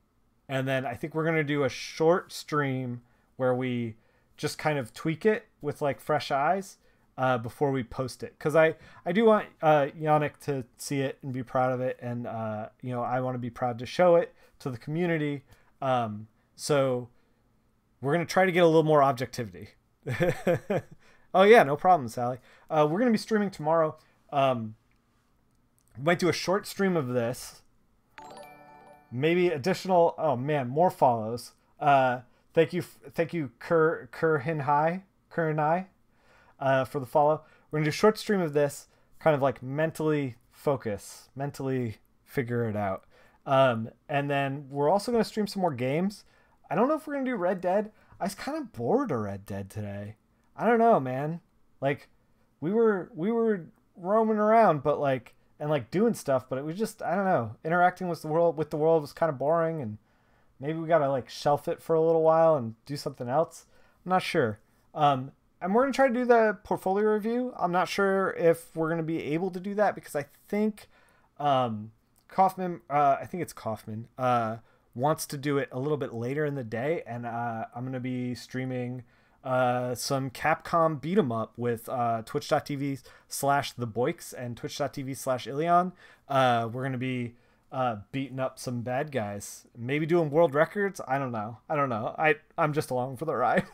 And then I think we're going to do a short stream where we just kind of tweak it with, like, fresh eyes before we post it. Because I do want Yannick to see it and be proud of it. And, you know, I want to be proud to show it to the community. So we're going to try to get a little more objectivity. Oh, yeah, no problem, Sally. We're going to be streaming tomorrow. We might do a short stream of this. Maybe additional... Oh, man, more follows. Thank you, Kurhinai, for the follow. We're going to do a short stream of this, kind of, like, mentally figure it out. And then we're also going to stream some more games. I don't know if we're gonna do Red Dead. I was kind of bored of Red Dead today. I don't know, man. Like, we were roaming around, but like and like doing stuff, but it was just I don't know. Interacting with the world was kind of boring, and maybe we gotta like shelf it for a little while and do something else. I'm not sure. And we're gonna try to do the portfolio review. I'm not sure if we're gonna be able to do that because I think Kaufman, I think it's Kaufman, wants to do it a little bit later in the day, and I'm gonna be streaming some Capcom beat 'em up with twitch.tv/the Boyks and twitch.tv/Ilion. We're gonna be beating up some bad guys, maybe doing world records. I don't know. I'm just along for the ride.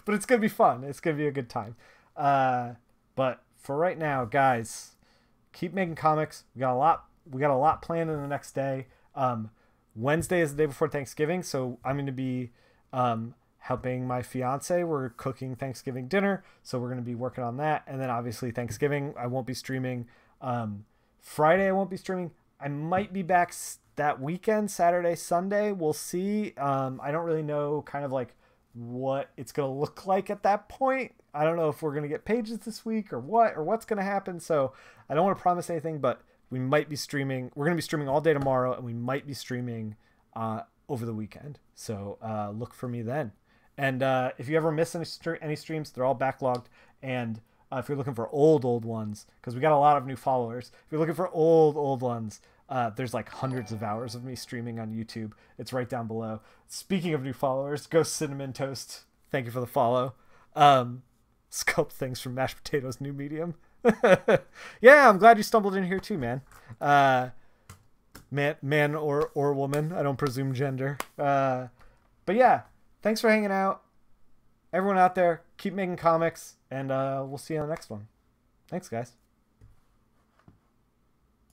But it's gonna be fun. It's gonna be a good time. But for right now, guys, keep making comics. We got a lot planned in the next day. Wednesday is the day before Thanksgiving, so I'm gonna be helping my fiance. We're cooking Thanksgiving dinner, so we're gonna be working on that. And then obviously Thanksgiving, I won't be streaming. Friday, I won't be streaming. I might be back that weekend, Saturday, Sunday. We'll see. I don't really know kind of like what it's going to look like at that point. I don't know if we're going to get pages this week or what's going to happen. So I don't want to promise anything, but we might be streaming. We're going to be streaming all day tomorrow, and we might be streaming over the weekend. So look for me then. And if you ever miss any streams, they're all backlogged. And if you're looking for old ones, because we got a lot of new followers, if you're looking for old ones, there's like hundreds of hours of me streaming on YouTube. It's right down below. Speaking of new followers, Ghost Cinnamon Toast, thank you for the follow. Sculpt things from mashed potatoes, new medium. Yeah, I'm glad you stumbled in here too, man. Man or woman, I don't presume gender. But yeah, thanks for hanging out. Everyone out there, keep making comics, and we'll see you on the next one. Thanks, guys.